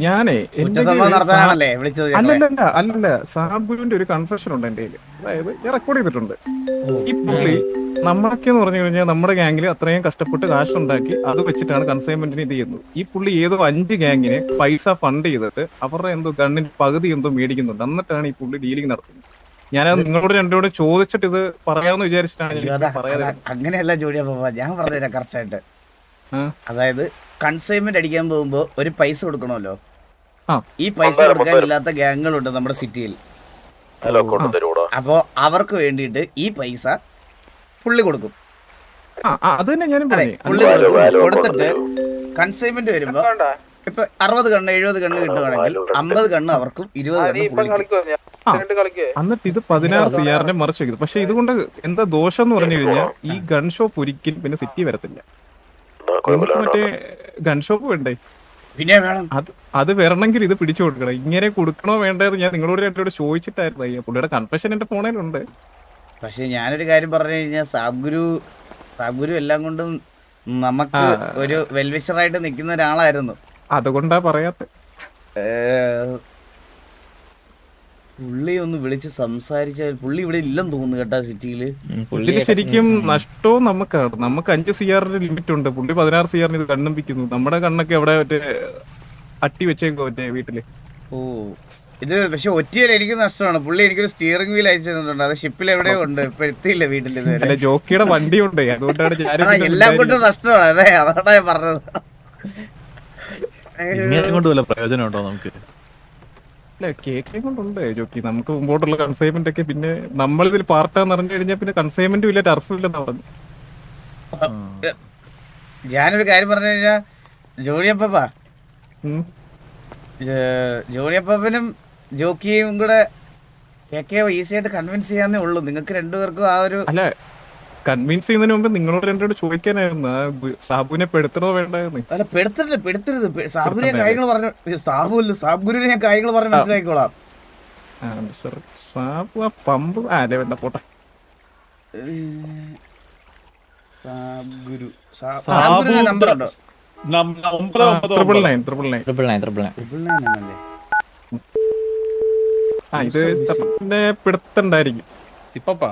ഞാനേ കുറ്റസമ്മതം നടത്താനാണല്ലേ വിളിച്ചത് ഞങ്ങളെ? അല്ലല്ല സാബുവിന്റെ ഒരു കൺഫെഷൻ ഉണ്ട് എന്റെ കയ്യില്. അതായത് ഞാൻ റെക്കോർഡ് ചെയ്തിട്ടുണ്ട്. ഈ പുള്ളി നമ്മളൊക്കെ എന്ന് പറഞ്ഞു കഴിഞ്ഞാൽ നമ്മുടെ ഗ്യാങ്ങിൽ അത്രയും കഷ്ടപ്പെട്ട് കാശുണ്ടാക്കി അത് വെച്ചിട്ടാണ് കൺസൈൻമെന്റിന് ഇത് ചെയ്യുന്നത്. ഈ പുള്ളി ഏതോ 5 ഗ്യാങ്ങിനെ പൈസ ഫണ്ട് ചെയ്തിട്ട് അവരുടെ എന്തോ ഗണ്ണിന് പകുതി എന്തോ മേടിക്കുന്നുണ്ട്. എന്നിട്ടാണ് ഈ പുള്ളി ഡീലിംഗ് നടത്തുന്നത്. ഞാനത് നിങ്ങളോട് രണ്ടോട് ചോദിച്ചിട്ട് ഇത് പറയാമെന്ന് വിചാരിച്ചിട്ടാണ് അയ്യോ, ഞാൻ പറയാതെ. അങ്ങനെയല്ല ജോഡിയാ പാപ്പ, ഞാൻ പറഞ്ഞുതരാം കറക്റ്റായിട്ട്. അതായത് കൺസൈൻമെന്റ് അടിക്കാൻ പോകുമ്പോ ഒരു പൈസ കൊടുക്കണമല്ലോ. ഈ പൈസ കൊടുക്കാൻ ഇല്ലാത്ത ഗ്യാങ്ങുകളുണ്ട് നമ്മുടെ സിറ്റിയിൽ. അപ്പോ അവർക്ക് വേണ്ടിയിട്ട് ഈ പൈസ പുള്ളി കൊടുക്കും. അത് തന്നെ ഞാനും പുള്ളി കൊടുത്തിട്ട് കൺസൈൻമെന്റ് വരുമ്പോ ഇപ്പൊ 60 കണ്ണ് 70 കണ്ണ് കിട്ടുവാണെങ്കിൽ 50 കണ്ണ് അവർക്കും 20 കണ്ണ് പുള്ളിക്കും. എന്നിട്ട് ഇത് 16 CR മറിച്ച് വെക്കുന്നത്. പക്ഷെ ഇതുകൊണ്ട് എന്താ ദോഷം എന്ന് പറഞ്ഞു കഴിഞ്ഞാൽ ഈ ഗൺ ഷോപ്പ് ഒരിക്കലും പിന്നെ സിറ്റി വരത്തില്ല. നിങ്ങൾക്ക് മറ്റേ ഗൺ ഷോപ്പ് വേണ്ടേ? പിന്നെ വേണം. അത് വരണമെങ്കിൽ ഇത് പിടിച്ചു കൊടുക്കണം. ഇങ്ങനെ കൊടുക്കണോ വേണ്ടത് ഞാൻ നിങ്ങളോട് രണ്ടോട് ചോദിച്ചിട്ടായിരുന്നു. പുള്ളിയുടെ കൺഫെഷൻ എന്റെ ഫോണിലുണ്ട്. പക്ഷെ ഞാനൊരു കാര്യം പറഞ്ഞു കഴിഞ്ഞാൽ സാബ്ഗുരു എല്ലാം കൊണ്ടും നമുക്ക് ഒരു വെൽവിഷറായിട്ട് നിൽക്കുന്ന ഒരാളായിരുന്നു. അതുകൊണ്ടാ പറയാത്ത. പുള്ളി ഒന്ന് വിളിച്ച് സംസാരിച്ചാൽ പുള്ളി ഇവിടെ ഇല്ലെന്ന് തോന്നുന്നു കേട്ടാ സിറ്റിയില്. പുള്ളിക്ക് ശരിക്കും നഷ്ടവും നമുക്കാണ്. നമുക്ക് 5 CR ലിമിറ്റ് ഉണ്ട്. പുള്ളി 16 CR ഇത് കണ്ണും വിൽക്കുന്നു. നമ്മുടെ കണ്ണൊക്കെ അവിടെ മറ്റേ അട്ടി വെച്ചേക്കോ മറ്റേ വീട്ടില്. ഓ, ഇത് പക്ഷെ ഒറ്റയിൽ എനിക്ക് നഷ്ടമാണ്. പുള്ളി എനിക്കൊരു സ്റ്റിയറിംഗ് വീൽ അയച്ചു തന്നിട്ടുണ്ട്. അത് ഷിപ്പിൽ എവിടെയോ ഉണ്ട്, ഇപ്പൊ എത്തിയില്ല വീട്ടിൽ. ഇതുവരെ ജോക്കിയുടെ വണ്ടി ഉണ്ട്. അതുകൊണ്ടാണ് എല്ലാം കൊണ്ടും നഷ്ടമാണ്. അതെ, അതാണ് ഞാൻ പറഞ്ഞത്. പ്രയോജനം ഉണ്ടോ നമുക്ക്? കേക്ക് കൊണ്ടുണ്ട് ജോക്കി. നമുക്ക് മുമ്പോട്ടുള്ള കൺസൈൻമെന്റ് ഒക്കെ പിന്നെ നമ്മളിതിൽ പാർട്ടാന്ന് അറിഞ്ഞു കഴിഞ്ഞാൽ പിന്നെ കൺസൈൻമെന്റും ഇല്ല, ടർഫും ഇല്ലെന്നാ പറഞ്ഞു. ഞാനൊരു കാര്യം പറഞ്ഞു കഴിഞ്ഞാ ജോണിയപ്പനും ജോക്കിയും കൂടെ കേക്കെ ഈസി ആയിട്ട് കൺവിൻസ് ചെയ്യാന്നേ ഉള്ളൂ. നിങ്ങൾക്ക് രണ്ടുപേർക്കും ആ ഒരു അല്ല, കൺവിൻസ് ചെയ്യുന്നതിന് മുമ്പ് നിങ്ങളോട് രണ്ടോട് ചോദിക്കാനായിരുന്നു സാബുവിനെ പെടുത്തണോ വേണ്ടായിരുന്നു. അല്ല, പെടുത്തരുത്. സാബുവിനെ കാര്യങ്ങൾ പറഞ്ഞു. സാബുഗുരുവിനെ ഞാൻ കാര്യങ്ങൾ പറഞ്ഞ് മനസ്സിലാക്കിക്കോളാം. സാബു ആ പമ്പ് അല്ലേ വേണ്ട പോട്ടെ. നമ്പർ ഉണ്ടോ? 999. ഇത് പിടുത്തുണ്ടായിരിക്കും. സിപ്പപ്പാ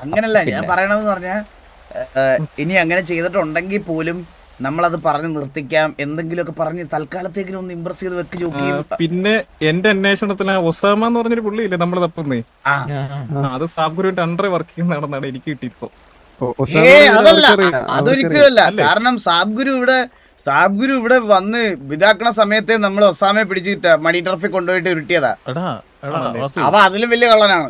അങ്ങനല്ല ഞാൻ പറയണെന്ന് പറഞ്ഞാ, ഇനി അങ്ങനെ ചെയ്തിട്ടുണ്ടെങ്കിൽ പോലും നമ്മളത് പറഞ്ഞ് നിർത്തിക്കാം. എന്തെങ്കിലുമൊക്കെ പറഞ്ഞ് തൽക്കാലത്തേക്കിനും ഒന്ന് ഇംപ്രസ് ചെയ്ത് വെക്ക് ജോക്കി. പിന്നെ എന്റെ അന്വേഷണത്തിൽ ഒസാമ എന്ന് പറഞ്ഞൊരു പുള്ളിയില്ലേ നമ്മള് തപ്പുന്നേ, അത് സാബ്ഗുരുവിന്റെ അണ്ടർ വർക്ക് ചെയ്യുന്നതാണെന്നാണ് എനിക്ക് കിട്ടിയിപ്പോ. അതല്ല, അതൊരിക്കലല്ല. കാരണം സാബ്ഗുരു ഇവിടെ വന്ന് ഇതാക്കണ സമയത്ത് നമ്മൾ ഒസാമയെ പിടിച്ചിട്ട് മണി ടർഫിൽ കൊണ്ടുപോയിട്ട് ഉരുട്ടിയതാ. അവ അതിലും വലിയ കള്ളനാണ്.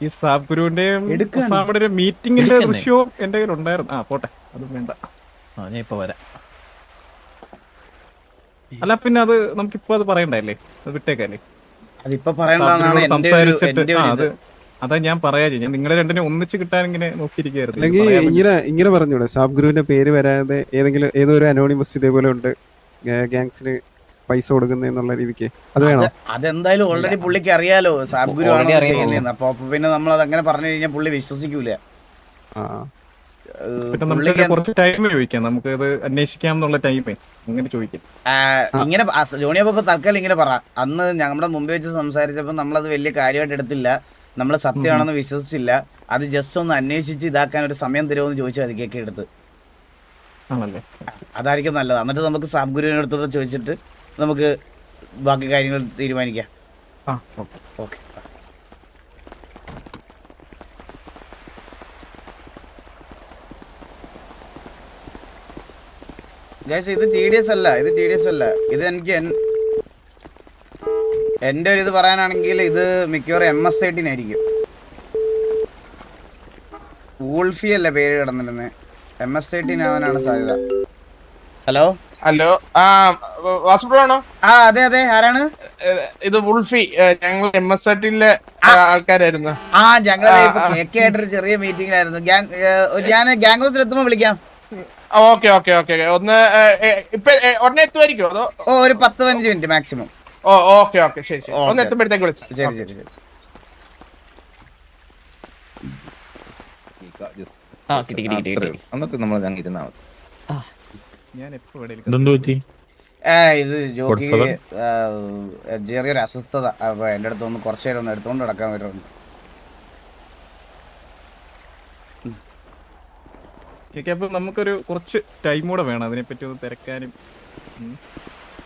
ഈ സാബ്ഗുരുവിന്റെയും ഒസാമയുടെ ഒരു മീറ്റിംഗിന്റെ ദൃശ്യവും എന്റെ കയ്യിൽ ഉണ്ടായിരുന്നു. പോട്ടെ, അതും വേണ്ട. അല്ല പിന്നെ അത് നമുക്കിപ്പോ അത് പറയണ്ടല്ലേ, അത് വിട്ടേക്കല്ലേ. സംസാരിച്ചിട്ട് അതാ ഞാൻ പറയാ. ഞാൻ നിങ്ങളെ രണ്ടിനെ ഒന്നിച്ച് കിട്ടാൻ ഇങ്ങനെ നോക്കിയിരിക്കുകയായിരുന്നു. ഇങ്ങനെ പറഞ്ഞൂടെ സാബ്ഗുരുവിന്റെ പേര് വരാതെ ഏതോ ഒരു അനോണിമസ് ഇതേപോലെ ഉണ്ട് ഗാങ്സിന് പൈസ കൊടുക്കുന്ന രീതിക്ക് അത് വേണോ? അതെന്തായാലും ഓൾറെഡി പുള്ളിക്ക് അറിയാലോ സാബ്ഗുരു ആണ് ചെയ്യുന്നതെന്ന്. അപ്പൊ പിന്നെ നമ്മൾ അത് അങ്ങനെ പറഞ്ഞു കഴിഞ്ഞാൽ പുള്ളി വിശ്വസിക്കൂല. കുറച്ച് ടൈം ചോദിക്കാം, നമുക്ക് അത് അന്വേഷിക്കാം എന്നുള്ള ടൈമേ അങ്ങനെ ചോദിക്കാം. ഇങ്ങനെ ജോണിയപ്പ തൽക്കാലം ഇങ്ങനെ പറ. അന്ന് ഞങ്ങളുടെ മുമ്പ് വെച്ച് സംസാരിച്ചപ്പോൾ നമ്മളത് വലിയ കാര്യമായിട്ട് എടുത്തില്ല. നമ്മൾ സത്യമാണെന്ന് വിശ്വസിച്ചില്ല. അത് ജസ്റ്റ് ഒന്ന് അന്വേഷിച്ച് ഇതാക്കാൻ ഒരു സമയം തരുമോ എന്ന് ചോദിച്ചാൽ അതിലേക്ക് എടുത്ത്. അതായിരിക്കും നല്ലത്. എന്നിട്ട് നമുക്ക് സാബ്ഗുരുവിനെ അടുത്തോട്ട് ചോദിച്ചിട്ട് നമുക്ക് ബാക്കി കാര്യങ്ങൾ തീരുമാനിക്കാം. ഓക്കെ. ഇത് TDS അല്ല. ഇത് എനിക്ക് എന്റെ ഒരു ഇത് പറയാനാണെങ്കിൽ ഇത് മിക്കവാറും MS-18 ആയിരിക്കും. വൂൾഫി അല്ല പേര് കിടന്നിരുന്നത്, MS-18 ആവാനാണ് സാധ്യത. ഹലോ വാസുപ്രോ? അതെ ആരാണ് ഇത് വുൾഫി. ഞങ്ങൾ MS-18 ആൾക്കാരായിരുന്നു. ഞങ്ങൾ KK ആയിട്ടൊരു ചെറിയ മീറ്റിംഗിലായിരുന്നു. ഞാൻ ഗാങ് ഹൗസിൽ എത്തുമ്പോ വിളിക്കാം. ഓക്കെ. ഒന്ന് ഇപ്പൊ ഉടനെ എത്തുമായിരിക്കും അതോ? ഒരു 10-15 മിനിറ്റ് മാക്സിമം. ഓക്കെ ശരി. ഒന്ന് എത്തുമ്പോഴത്തേക്ക് വിളിച്ചു. ശരി. എന്നിട്ട് നമ്മൾ അങ്ങ് ഇരുന്നാ മതി. ഞാൻ എപ്പോ ഇതെന്ത് പറ്റി? ഇത് ജോക്കിക്ക് ചെറിയൊരു അസ്വസ്ഥത. അപ്പൊ എന്റെ അടുത്ത് ഒന്ന് കുറച്ചു നേരം ഒന്ന് എടുത്തോണ്ട് നടക്കാൻ പറ്റുന്നുണ്ട്. അപ്പൊ നമുക്കൊരു കുറച്ച് ടൈം കൂടെ വേണം അതിനെപ്പറ്റി ഒന്ന് തിരക്കാനും.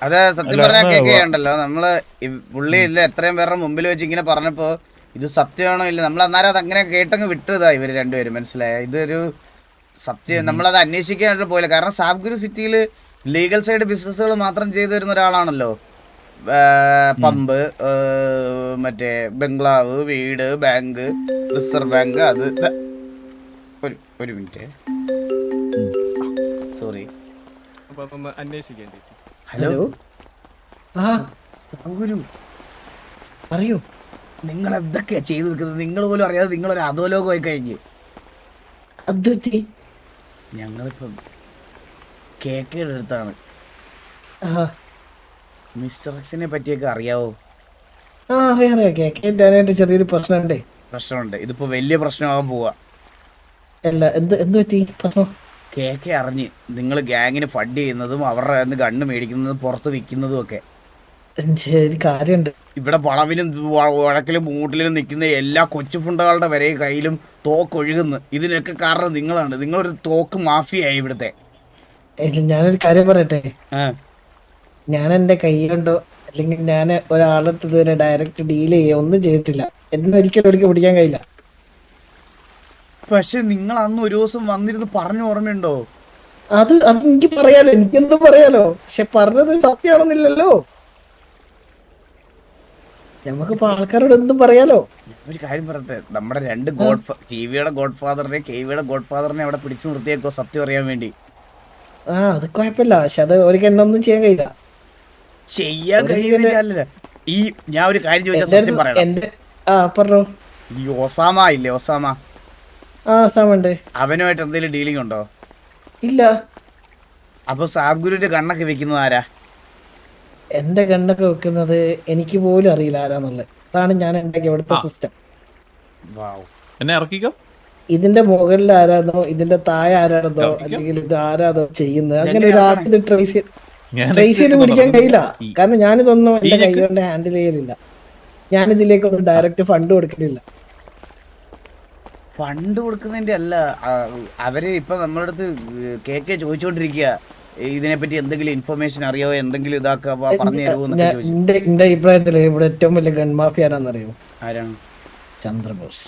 അതെ, സത്യം പറഞ്ഞാൽ കേൾക്കുകയുണ്ടല്ലോ, നമ്മള് പുള്ളി ഇല്ല എത്രയും പേരുടെ മുമ്പിൽ വെച്ച് ഇങ്ങനെ പറഞ്ഞപ്പോ ഇത് സത്യമാണോ ഇല്ല, നമ്മൾ അന്നേരം അത് അങ്ങനെ കേട്ടങ്ങ് വിട്ടതാ ഇവര് രണ്ടുപേരും. മനസ്സിലായ ഇതൊരു സത്യം, നമ്മളത് അന്വേഷിക്കാനായിട്ട് പോയില്ല. കാരണം സാബ്ഗുരു സിറ്റിയിൽ ലീഗൽ സൈഡ് ബിസിനസ്സുകൾ മാത്രം ചെയ്തു വരുന്ന ഒരാളാണല്ലോ. പമ്പ്, മറ്റേ ബംഗ്ലാവ്, വീട്, ബാങ്ക്, റിസർവ് ബാങ്ക്. അത് ഒരു മിനിറ്റ്, സോറി. അപ്പൊ അതൊന്ന് അന്വേഷിക്കേണ്ടി. ഹലോ, സാബ്ഗുരു പറയൂ. നിങ്ങൾ എന്തൊക്കെയാ ചെയ്തു നിൽക്കുന്നത്? നിങ്ങൾ പോലും അറിയാതെ നിങ്ങളൊരു അധോലോകമായി കഴിഞ്ഞ്. അദ്വൈതി, ഞങ്ങളിപ്പം കേക്കയുടെ അടുത്താണ്. മിസ്റ്റർ എക്സിനെ പറ്റിയൊക്കെ അറിയാവോ? അറിയാം. കേക്കാനായിട്ട് ചെറിയൊരു പ്രശ്നമുണ്ടേ. പ്രശ്നമുണ്ട്. ഇതിപ്പോ വലിയ പ്രശ്നമാകാൻ പോവാ. അല്ല, എന്ത് പറ്റി പറഞ്ഞോ. കേക്കെ അറിഞ്ഞ് നിങ്ങൾ ഗ്യാങ്ങിന് ഫണ്ട് ചെയ്യുന്നതും അവരുടെ കയ്യിൽ നിന്ന് ഗണ്ണ് മേടിക്കുന്നതും പുറത്ത് വിൽക്കുന്നതും ഒക്കെ. ശരി, കാര്യമുണ്ട്. ഇവിടെ വളവിലും വഴക്കിലും മൂട്ടിലും നിൽക്കുന്ന എല്ലാ കൊച്ചു ഫുണ്ടകളുടെ വരെ കയ്യിലും തോക്കൊഴുകുന്നു. ഇതിനൊക്കെ കാരണം നിങ്ങളാണ്. നിങ്ങളൊരു തോക്ക് മാഫിയായി ഇവിടുത്തെ. ഞാനൊരു കാര്യം പറയട്ടെ. ഞാൻ എന്റെ കൈ കൊണ്ടോ അല്ലെങ്കിൽ ഞാൻ ഒരാളടുത്ത് ഇതുവരെ ഡയറക്റ്റ് ഡീൽ ചെയ്യുക ഒന്നും ചെയ്തിട്ടില്ല. എന്നെ ഒരിക്കലും പിടിക്കാൻ കഴിയില്ല. പക്ഷെ നിങ്ങൾ അന്ന് ഒരു ദിവസം വന്നിരുന്ന് പറഞ്ഞു ഓർമ്മയുണ്ടോ? അത് എനിക്ക് പറയാലോ, എനിക്കെന്തും പറയാലോ. പക്ഷെ പറഞ്ഞത് സത്യമാണെന്നില്ലല്ലോ. നമുക്കിപ്പോ ആൾക്കാരോട് എന്തും പറയാലോ. ഒരു കാര്യം പറയട്ടെ, നമ്മുടെ രണ്ട് ടിവിയുടെ ഗോഡ് ഫാദറിനെ കെവിയുടെ ഗോഡ് ഫാദറിനെ അവിടെ പിടിച്ചു നിർത്തിയേക്കോ സത്യം അറിയാൻ വേണ്ടി. അത് കുഴപ്പമില്ല. പക്ഷെ അത് ഒരിക്കൽ എന്നൊന്നും ചെയ്യാൻ കഴിയില്ല. ചെയ്യാൻ കഴിയുന്നില്ല. ഈ ഞാൻ ഒരു കാര്യം ചോദിച്ചാൽ സത്യം പറയണം. പറഞ്ഞോ. ഈ ഒസാമ ഇല്ലേ, ഒസാമ, സാമുണ്ട്. അവനുമായിട്ട് എന്തെങ്കിലും ഡീലിംഗ് ഉണ്ടോ? ഇല്ല. അപ്പൊ സാബ്ഗുരുവിന്റെ കണ്ണൊക്കെ വെക്കുന്നത് ആരാ? എന്റെ കണ്ണൊക്കെ വെക്കുന്നത് എനിക്ക് പോലും അറിയില്ല ആരാന്നുള്ളത്. അതാണ് ഞാൻ ഉണ്ടാക്കിയ ഇവിടുത്തെ സിസ്റ്റം. എന്നെ ഇറക്കിക്കോ. ഇതിന്റെ മുകളിൽ ആരാന്നോ ഇതിന്റെ താഴെ ആരാണെന്നോ അല്ലെങ്കിൽ ഇത് ആരാന്നോ ചെയ്യുന്നത് അങ്ങനെ ഒരാൾക്ക് ഇത് ട്രേസ് ചെയ്ത് പിടിക്കാൻ കഴിയില്ല. കാരണം ഞാനിതൊന്നും എന്റെ കൈ കൊണ്ട് ഹാൻഡിൽ ചെയ്യലില്ല. ഞാനിതിലേക്കൊന്നും ഡയറക്റ്റ് ഫണ്ട് കൊടുക്കുന്നില്ല. ഫണ്ട് കൊടുക്കുന്നതിന്റെ അല്ല, അവര് ഇപ്പൊ നമ്മുടെ അടുത്ത് കേക്കെ ചോദിച്ചോണ്ടിരിക്കുക ഇതിനെപ്പറ്റി എന്തെങ്കിലും ഇൻഫർമേഷൻ അറിയാവോ, എന്തെങ്കിലും ഇതാക്കുക പറഞ്ഞു തരുമോ? എന്റെ അഭിപ്രായത്തില് ഇവിടെ ഏറ്റവും വലിയ ഗൺ മാഫിയ ആരാന്നറിയോ? ആരാണ്? ചന്ദ്രബോസ്.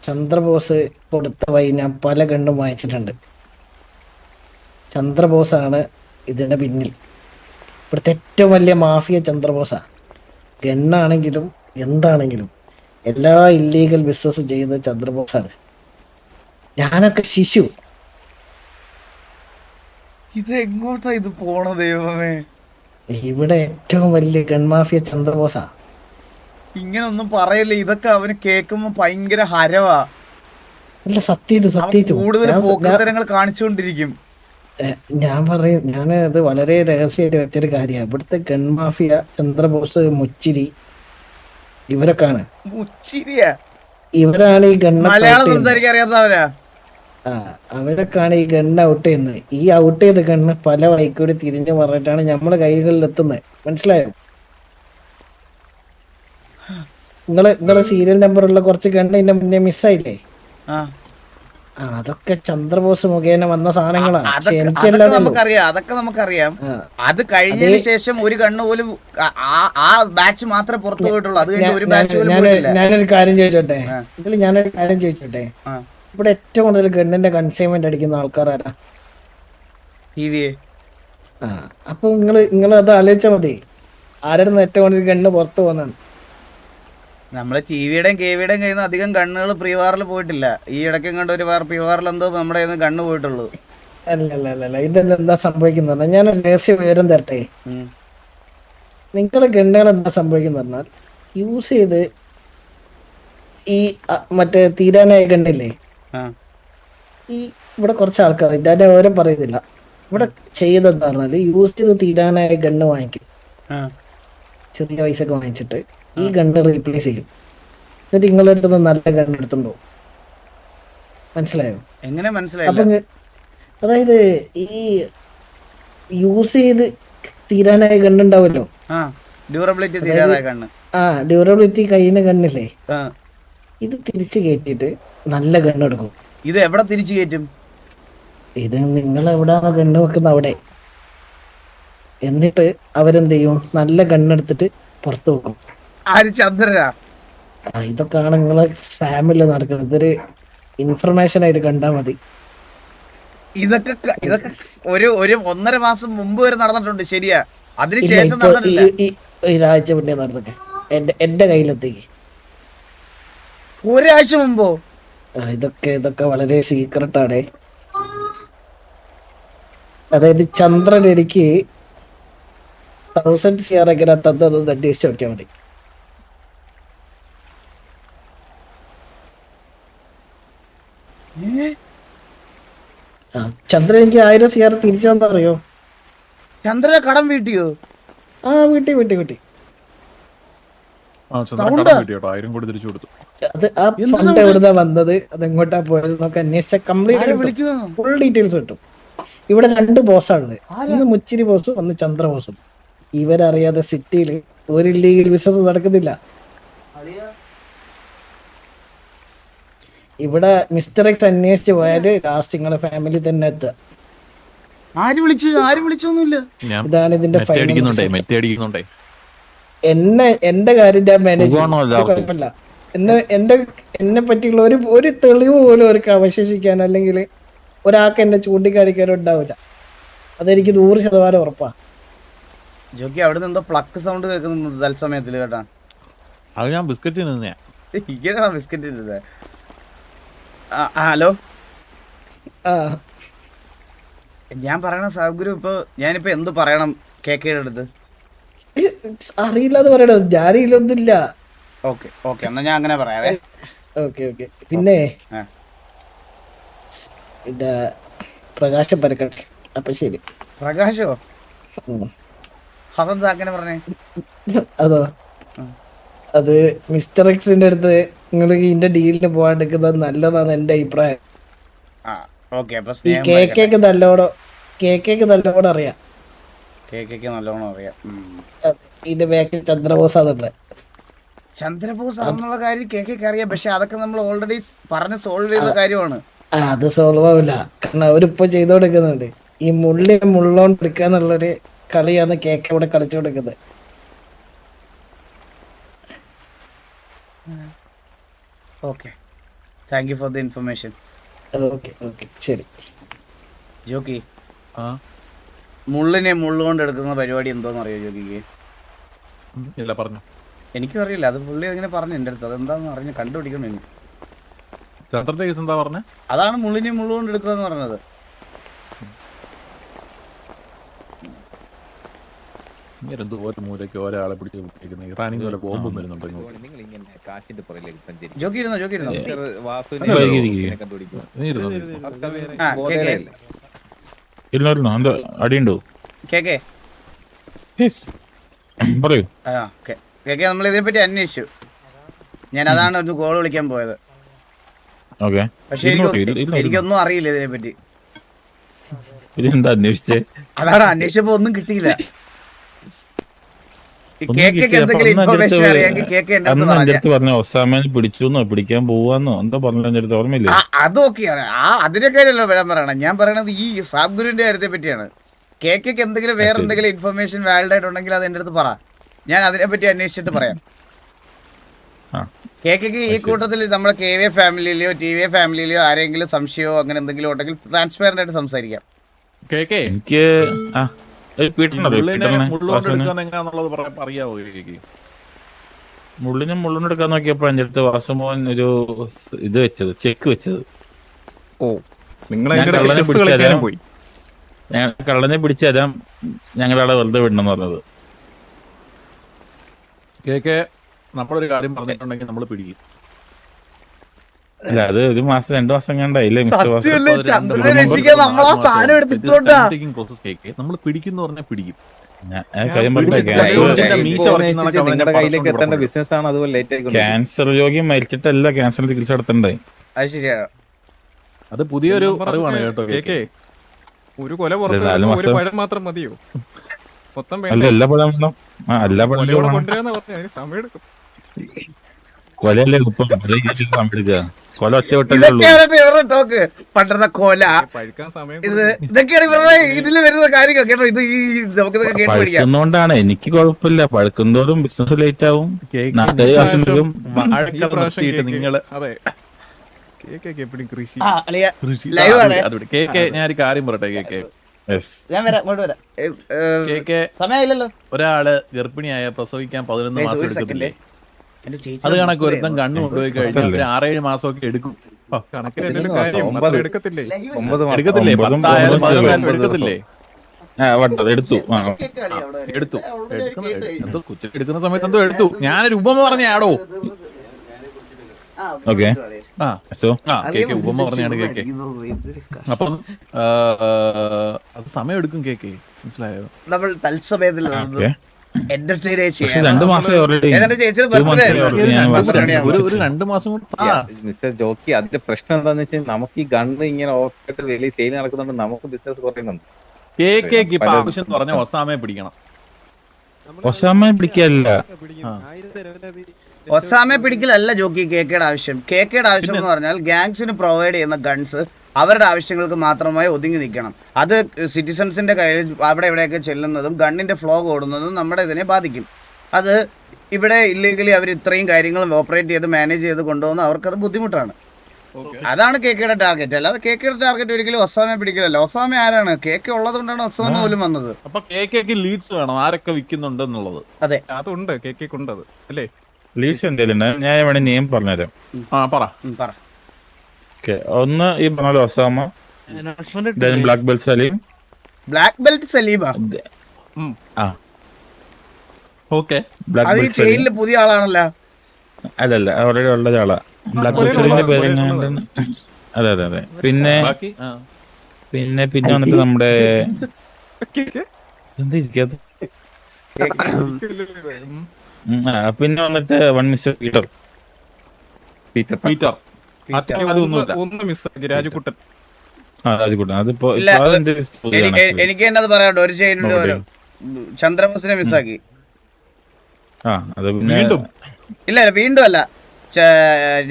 ചന്ദ്രബോസ് കൊടുത്ത വഴി ഞാൻ പല ഗണ്ണും വാങ്ങിച്ചിട്ടുണ്ട്. ചന്ദ്രബോസാണ് ഇതിന്റെ പിന്നിൽ. ഇവിടുത്തെ ഏറ്റവും വലിയ മാഫിയ ചന്ദ്രബോസാ. ഗണ്ണാണെങ്കിലും എന്താണെങ്കിലും എല്ലാ ഇല്ലീഗൽ ബിസിനസ് ചെയ്യുന്നത് ചന്ദ്രബോസാണ്. ഞാനൊക്കെ ശിശു. ഇത് എങ്ങോട്ടാ ഇത് പോണ ദൈവമേ? ഇവിടെ ഏറ്റവും വലിയ ഗൺ മാഫിയ ചന്ദ്രബോസാ. ഇങ്ങനൊന്നും പറയല്ലേ, ഇതൊക്കെ അവന് കേൾക്കുമ്പോ ഭയങ്കര ഹരവാ. അല്ല, സത്യം കൂടുതൽ പോക്കത്തരങ്ങൾ കാണിച്ചുകൊണ്ടിരിക്കും. ഞാൻ പറയും, ഇത് വളരെ രഹസ്യമായിട്ട് വെച്ചൊരു കാര്യമാണ്. ഇവിടുത്തെ ഗൺ മാഫിയ ചന്ദ്രബോസ്, മുച്ചിരി, ഇവരൊക്കെയാണ്. ഇവരാണ് ഈ ഗണ്ണ് അറിയാത്തവരാ. അവരൊക്കെയാണ് ഈ ഗണ്ണ് ഔട്ട് ചെയ്യുന്നത്. ഈ ഔട്ട് ചെയ്ത ഗണ്ണ് പല വഴിക്കൂടി തിരിഞ്ഞു പറഞ്ഞിട്ടാണ് നമ്മളെ കൈകളിൽ എത്തുന്നത്. മനസ്സിലായോ? നിങ്ങളെ സീരിയൽ നമ്പറുള്ള കുറച്ച് ഗണ്ണ് ഇതിന്റെ മുന്നേ മിസ്സായില്ലേ? അതൊക്കെ ചന്ദ്രബോസ് മുഖേന വന്ന സാധനങ്ങളാണ്. അതൊക്കെ നമുക്കറിയാം. അത് കഴിഞ്ഞതിന് ശേഷം ഒരു കണ്ണ് പോലും ആ ബാച്ച് മാത്രമേ പുറത്തു പോയിട്ടുള്ളൂ. അത് ഞാനൊരു കാര്യം ചോദിച്ചോട്ടെ, ഇവിടെ ഏറ്റവും കൂടുതൽ ഗണ്ണിന്റെ കൺസൈൻമെന്റ് അടിക്കുന്ന ആൾക്കാരാരാ? അപ്പൊ നിങ്ങൾ അത് ആലോചിച്ചാൽ മതി. ആരുടെ ഏറ്റവും കൂടുതൽ ഗണ്ണ് പുറത്തു പോകുന്നതാണ്? നമ്മള് ടിവിയുടെയും കെവിയുടെയും കയ്യിൽ നിന്ന് അധികം ഗണ്ണുകൾ പ്രീവാറിൽ പോയിട്ടില്ല. ഈ ഇടയ്ക്കും കണ്ട ഒരു പ്രീവാറിൽ എന്തോ നമ്മുടെ കയ്യിൽ നിന്ന് ഗണ്ണ് പോയിട്ടുള്ളൂ. അല്ല, ഇതെല്ലാം എന്താ സംഭവിക്കുന്നത്? ഞാനൊരു രഹസ്യ വിവരം തരട്ടെ. നിങ്ങളെ ഗണ്ണുകൾ എന്താ സംഭവിക്കുന്ന പറഞ്ഞാൽ, യൂസ് ചെയ്ത് ഈ മറ്റേ തീരാനായ ഗണ്ണില്ലേ, ഈ ഇവിടെ കുറച്ച് ആൾക്കാർ ഇതിന്റെ ഓരോ പറയുന്നില്ല. ഇവിടെ ചെയ്തെന്താ പറഞ്ഞാല് യൂസ് ചെയ്ത് തീരാനായ ഗണ്ണ് വാങ്ങിക്കും. ചെറിയ പൈസക്ക് വാങ്ങിച്ചിട്ട് ഈ ഗണ്ണ് റീപ്ലേസ് ചെയ്യും. എന്നിട്ട് നിങ്ങളുടെ അടുത്ത് നല്ല ഗണ്ണ് എടുത്തുണ്ടോ? മനസ്സിലായോ? എങ്ങനെ മനസ്സിലായി? അതായത് ഈ യൂസ് ചെയ്ത് തീരാനായ ഗണ്ണുണ്ടാവല്ലോ. ഡ്യൂറബിലിറ്റി തീരാതായ കണ്ണ്. ഡ്യൂറബിലിറ്റി കഴിയുന്ന ഗണ്ണില്ലേ, ആ, ഇത് തിരിച്ചു കയറ്റിട്ട് നല്ല ഗണ്ണെടുക്കും. ഇത് എവിടെ തിരിച്ചു കയറ്റും? ഇത് നിങ്ങൾ എവിടെയാണോ ഗണ്ണ് വെക്കുന്ന അവിടെ. എന്നിട്ട് അവരെന്ത് ചെയ്യും, നല്ല ഗണ്ണെടുത്തിട്ട് പുറത്ത് വെക്കും. ആര്? ചന്ദ്രനാ? ഇതൊക്കെയാണ് നിങ്ങളെ ഫാമിലി നടക്കുന്നത്. ഇതൊരു ഇൻഫർമേഷൻ ആയിട്ട് കണ്ടാ മതി. ഇതൊക്കെ ഒരു 1.5 മാസം മുമ്പ് വരെ നടന്നിട്ടുണ്ട്, ശരിയാ. ഇല്ല, അതിനുശേഷം ഇപ്പൊ നടന്നിട്ടില്ല. ഈ ഒരാഴ്ച മുന്നേ നടന്നൊക്കെ എന്റെ കയ്യിലെത്തേക്ക്. ഒരാഴ്ച മുമ്പോ? ഇതൊക്കെ വളരെ സീക്രട്ട് ആണ്. അതായത് ചന്ദ്രൻ എനിക്ക് 1000 CR എങ്ങനെ തന്നതൊന്ന് അന്വേഷിച്ച് നോക്കിയാൽ മതി. ചന്ദ്രൻ എനിക്ക് 1000 CR തിരിച്ചു തന്നറിയോ? ചന്ദ്രനെ കടം വീട്ടിയോ? വീട്ടി. ആ ചന്ദ്രൻ കടം കിട്ടി കേട്ടോ, 1000 കൂടി തിരിച്ചു കൊടുത്തു. അത് ആ ഫണ്ട് എവിടുന്നാ വന്നത്, അത് എങ്ങോട്ടാ പോയത് എന്നൊക്കെ അന്വേഷിച്ച കംപ്ലീറ്റ് വിളിക്കുന്നു? ഫുൾ ഡീറ്റെയിൽസ് കിട്ടും. ഇവിടെ 2 ബോസാണുള്ളത്. ഒന്ന് മുച്ചിരി ബോസും ഒന്ന് ചന്ദ്ര ബോസും. ഇവരറിയാതെ സിറ്റിയിൽ ഒരു ഇല്ലീഗൽ ബിസിനസ് നടക്കുന്നില്ല. ഇവിടെ മിസ്റ്റർ എക്സ് അന്വേഷിച്ച് പോയാല് ലാസ്റ്റ് നിങ്ങളെ ഫാമിലി തന്നെ എത്തുക. ആര് വിളിച്ചൊന്നുമില്ല. ഞാൻ ഇതാണ് ഇതിന്റെ മെറ്റ അടിക്കുന്നുണ്ടേ. എന്റെ കാര്യം ഞാൻ മാനേജ് കുഴപ്പമില്ല. എന്നെ പറ്റിയുള്ള ഒരു തെളിവ് പോലും അവർക്ക് അവശേഷിക്കാൻ അല്ലെങ്കിൽ ഒരാൾക്ക് എന്നെ ചൂണ്ടിക്കാണിക്കാനോ ഉണ്ടാവില്ല. അതെനിക്ക് 100% ഉറപ്പാ. ജോക്കി അവിടെ നിന്ന് എന്തോ പ്ലക്ക് സൗണ്ട് കേൾക്കുന്നു തത്സമയത്തില് കേട്ടാ. അത് ഞാൻ ബിസ്ക്കറ്റ് നിന്നയാ. ഇങ്ങനെയാ ബിസ്ക്കറ്റ് ഇട്ടത്. ഹലോ, ഞാൻ പറയണ സാബ്ഗുരു, ഞാനിപ്പോ എന്ത് പറയണം KKയുടെ അടുത്ത്? അറിയില്ലാന്ന് പറയണോ? ഞാനില്ലൊന്നുമില്ല. ഓക്കെ എന്നാ ഞാൻ അങ്ങനെ പറയാവേ. ഓക്കെ. പിന്നെ പ്രകാശം പരക്കട്ടെ. അപ്പൊ ശരി. പ്രകാശോ? അതെന്താ അങ്ങനെ പറഞ്ഞേ? അതോ, അത് മിസ്റ്റർ എക്സിന്റെ അടുത്ത് നിങ്ങൾ ഇതിന്റെ ഡീലിന് പോകാണ്ടിരിക്കുന്നത് നല്ലതാണ് എന്റെ അഭിപ്രായം. ഈ കേക്കൊക്കെ നല്ലോണം അറിയാം. നല്ലോണം അറിയാം. ഇതിന്റെ ബാക്കിൽ ചന്ദ്രബോസ് അതുണ്ട്. ചന്ദ്രബോസ് ആണെന്നുള്ള കാര്യം കേക്കൊക്കെ അറിയാം. പക്ഷെ അതൊക്കെ നമ്മൾ ഓൾറെഡി പറഞ്ഞ് സോൾവ് ചെയ്ത കാര്യമാണ്. അത് സോൾവ് ആവില്ല. കാരണം അവരിപ്പോ ചെയ്തോണ്ടിരിക്കുന്നുണ്ട്. ഈ മുള്ളോണ്ട് എടുക്കാന്നുള്ളൊരു കളിയാണ് കേക്ക് ഇവിടെ കളിച്ചോണ്ടിരിക്കുന്നത്. Okay, thank you for the information. Okay ശരി. ജോക്കി, മുള്ളുകൊണ്ട് എടുക്കുന്ന പരിപാടി എന്തോന്ന് അറിയോ ജോക്കിക്ക്? ഇല്ല, പറഞ്ഞു. എനിക്കും അറിയില്ല. അത് പുള്ളി അങ്ങനെ പറഞ്ഞു എൻ്റെ അടുത്ത്. അതെന്താന്ന് അറിഞ്ഞ് കണ്ടുപിടിക്കണം എനിക്ക്. ചന്ദ്രന്റെ കേസ് എന്താ പറഞ്ഞേ? അതാണ് മുള്ളുകൊണ്ട് എടുക്കുക എന്ന് പറഞ്ഞത്. മൂലയ്ക്ക് ഒരാളെ പിടിച്ച് ഇറാനിൽ പോലെ ബോംബും വരുന്നുണ്ടോ? ജോക്കി ഇരുന്നോ? അടിയുണ്ടോ? കേക്കേ പറയൂ. കേക്കെ, നമ്മൾ ഇതിനെപ്പറ്റി അന്വേഷിച്ചു. ഞാൻ അതാണ് ഒരു കോൾ വിളിക്കാൻ പോയത്. പക്ഷെ എനിക്കൊന്നും അറിയില്ല ഇതിനെപ്പറ്റി. എന്താ അന്വേഷിച്ചേ? അതാണ് അന്വേഷിച്ചപ്പോ ഒന്നും കിട്ടിയില്ല. പറഞ്ഞ ഒസാമനെ പിടിക്കാൻ പോവാന്നോ എന്താ പറഞ്ഞ ഓർമ്മയില്ല. അതൊക്കെയാണ്. അതിന്റെ കാര്യമല്ലോ വരാൻ പറയണം. ഞാൻ പറയണത് ഈ സാബ്ഗുരുവിന്റെ കാര്യത്തെ പറ്റിയാണ്. കേക്കൊക്കെ എന്തെങ്കിലും വേറെ എന്തെങ്കിലും ഇൻഫർമേഷൻ വാലിഡ് ആയിട്ടുണ്ടെങ്കിൽ അത് എന്റെ അടുത്ത് പറ. ഞാൻ അതിനെപ്പറ്റി അന്വേഷിച്ചിട്ട് പറയാം. കേക്കൊക്കെ ഈ കൂട്ടത്തിൽ നമ്മുടെ KVA ഫാമിലിയിലെയോ TVA ഫാമിലിയിലെയോ ആരെങ്കിലും സംശയമോ അങ്ങനെ എന്തെങ്കിലും ഉണ്ടെങ്കിൽ ട്രാൻസ്പെറന്റ് ആയിട്ട് സംസാരിക്കാം. എനിക്ക് മുള്ളിനെടുക്കാൻ നോക്കിയപ്പോ എന്റെ അടുത്ത് വാസമോൻ ഒരു ഇത് വെച്ചത്, ചെക്ക് വെച്ചത്. കള്ളനെ പിടിച്ചു തരാം, ഞങ്ങളവിടെ വെറുതെ വിടണമെന്ന് പറഞ്ഞത്. നമ്മളൊരു കാര്യം പറഞ്ഞിട്ടുണ്ടെങ്കിൽ നമ്മൾ പിടിക്കും. അല്ല, അത് 1 മാസം 2 മാസം കണ്ടായില്ലേ നമ്മൾ പിടിക്കുന്നു പറഞ്ഞാൽ പിടിക്കും. ക്യാൻസർ രോഗി മരിച്ചിട്ടല്ല ക്യാൻസർ ചികിത്സ നടത്തണ്ടേ? അത് ശരിയാണ്. അത് പുതിയൊരു അറിവാണ് കേട്ടോ. ഒരു കൊല പുറത്ത് നാല് വരുമ്പോ ഒരു മാസം. പഴം മാത്രം മതിയോ? മൊത്തം അല്ല വേണ്ട. എല്ലാ പഴം വേണം. എല്ലാ പഴം കൊലയോടെ വേണം. കൊണ്ടുവരാന്ന് പറഞ്ഞാൽ അതിന് സമയം എടുക്കും. കൊലയല്ലേ ഇപ്പം സമയം എടുക്കുക. കൊല ഒറ്റ വെട്ടല്ലേ ഉള്ളൂ. ഇതൊക്കെയാണ് ഇവരുടെ ടോക്ക്. പണ്ടത്തെ കൊല പഴുക്കാൻ സമയം ഇതൊക്കെയാണ് ഇവരുടെ ഇതില് വരുന്ന കാര്യങ്ങൾ കേട്ടോ. ഇത് ഈ നമുക്കിതൊക്കെ കേട്ട് പഠിക്കാം. പഴുക്കുന്നോണ്ടാണ് എനിക്ക് കുഴപ്പമില്ല. പഴുക്കുന്നതോറും ബിസിനസ് ലേറ്റ് ആവും. നാട്ടുകാർ കാശും വരും. ഈ പ്രാവശ്യം നിർത്തിയിട്ട് നിങ്ങള് അതെ കേക്കൊക്കെ എപ്പോഴും കൃഷി ആ, അളിയ, കൃഷി live ആണ്. കേക്ക് ഞാനൊരു കാര്യം പറയട്ടെ. Cake Yes. ഞാൻ വരാം, ഇങ്ങോട്ട് വരാം. കേക്ക് സമയമില്ലല്ലോ. ഒരാള് ഗർഭിണിയായ പ്രസവിക്കാൻ 11 Guys, മാസം ഒരു എടുക്കത്തില്ലേ? എന്റെ ചേച്ചി അത് കണക്ക് ഒരുത്തം കണ്ണു കൊണ്ടുപോയി കഴിഞ്ഞാൽ ഒരു 6-7 മാസമൊക്കെ എടുക്കും. കണക്കിന് എന്തെങ്കിലും കാര്യം അത്ര എടുക്കത്തില്ലേ? എടുക്കത്തില്ലേ? 10 ആയാലും 11 ആയാലും എടുക്കത്തില്ലേ? എടുത്തു. എടുത്തു. എന്തോ കുത്തി എടുക്കുന്ന സമയത്ത് എന്തോ എടുത്തു. ഞാനൊരു ഉപമ പറഞ്ഞാടോ. ഓക്കെ. ആ സോ കേക്ക് ഉപമ പറഞ്ഞാണ് കേക്ക്. അപ്പം അത് സമയം എടുക്കും കേക്ക്, മനസ്സിലായോ? നമ്മൾ തത്സമയത്തിൽ എന്റർടൈൻ പക്ഷെ 2 മാസം ഓൾറെഡി ചേച്ചി ഒരു 2 മാസം കൂടെ മിസ്റ്റർ ജോക്കി, അതിന്റെ പ്രശ്നം എന്താന്ന് വെച്ചാൽ നമുക്ക് ഈ ഗണ്ണ് ഇങ്ങനെ ഓഫായിട്ട് റിലീസ് സെയിൽ നടക്കുന്നുണ്ട്, നമുക്ക് ബിസിനസ് കുറയുന്നുണ്ട്. കേക്ക് ഇപ്പൊ ആവശ്യം എന്ന് പറഞ്ഞ ഒസാമയെ പിടിക്കണം. ഒസാമയെ പിടിക്കല്ല. ഒസാമയെ പിടിക്കലല്ല ജോക്കി കേക്കയുടെ ആവശ്യം. കേക്കയുടെ ആവശ്യം എന്ന് പറഞ്ഞാൽ ഗാങ്സിന് പ്രൊവൈഡ് ചെയ്യുന്ന ഗൺസ് അവരുടെ ആവശ്യങ്ങൾക്ക് മാത്രമായി ഒതുങ്ങി നിൽക്കണം. അത് സിറ്റിസൺസിന്റെ കയ്യിൽ അവിടെ ഇവിടെയൊക്കെ ചെല്ലുന്നതും ഗണ്ണിന്റെ ഫ്ലോ കൂടുന്നതും നമ്മുടെ ഇതിനെ ബാധിക്കും. അത് ഇവിടെ ഇല്ലീഗലി അവർ ഇത്രയും കാര്യങ്ങളും ഓപ്പറേറ്റ് ചെയ്ത് മാനേജ് ചെയ്ത് കൊണ്ടുപോകുന്ന അവർക്കത് ബുദ്ധിമുട്ടാണ്. അതാണ് കേക്കയുടെ ടാർഗറ്റ്. അല്ലാതെ കേക്കയുടെ ടാർഗറ്റ് ഒരിക്കലും ഒസാമയെ പിടിക്കലല്ല. ഒസാമ ആരാണ്? കേക്ക് ഉള്ളത് കൊണ്ടാണ് ഒസാമ പോലും വന്നത്. അപ്പൊ കേക്ക് ലീഡ്സ് വേണം, ആരൊക്കെ വിൽക്കുന്നുണ്ട് എന്നുള്ളത്. അതെ, അതുണ്ട് കേക്ക് ഉണ്ടത് അല്ലേ? ലീഡ്സ് എന്തെങ്കിലും ഞാൻ വേണേ നിയമം പറഞ്ഞുതരാം. പറ. പറ. ഒന്ന് ഈ പറഞ്ഞ Osama, black belt Salim. Black belt സലീമ ഓക്കെ. ബ്ലാക്ക് അത് ഈ ബെൽറ്റ് സലീം ചെയിനിൽ പുതിയ ആളാണല്ലോ. അല്ലല്ല, ഓൾറെഡി ഉള്ള ആളാ. ബ്ലാക്ക് ബെൽറ്റ് സലീമിന്റെ പേര് അതെ അതെ അതെ. പിന്നെ പിന്നെ പിന്നെ വന്നിട്ട് നമ്മുടെ എന്താ ഇരിക്കാത്ത പിന്നെ വന്നിട്ട് വൺ മിസ്റ്റർ പീറ്റർ. ഒന്ന് മിസ്സാക്കി രാജുക്കുട്ടൻ. രാജുക്കുട്ടൻ അതിപ്പോ എനിക്ക് എന്നത് പറയാട്ടോ. ഒരു ചെയിനുണ്ട്, ഒരു ചന്ദ്രബോസിനെ മിസ്സാക്കി. അത് പിന്നെ ഇല്ല വീണ്ടും അല്ല,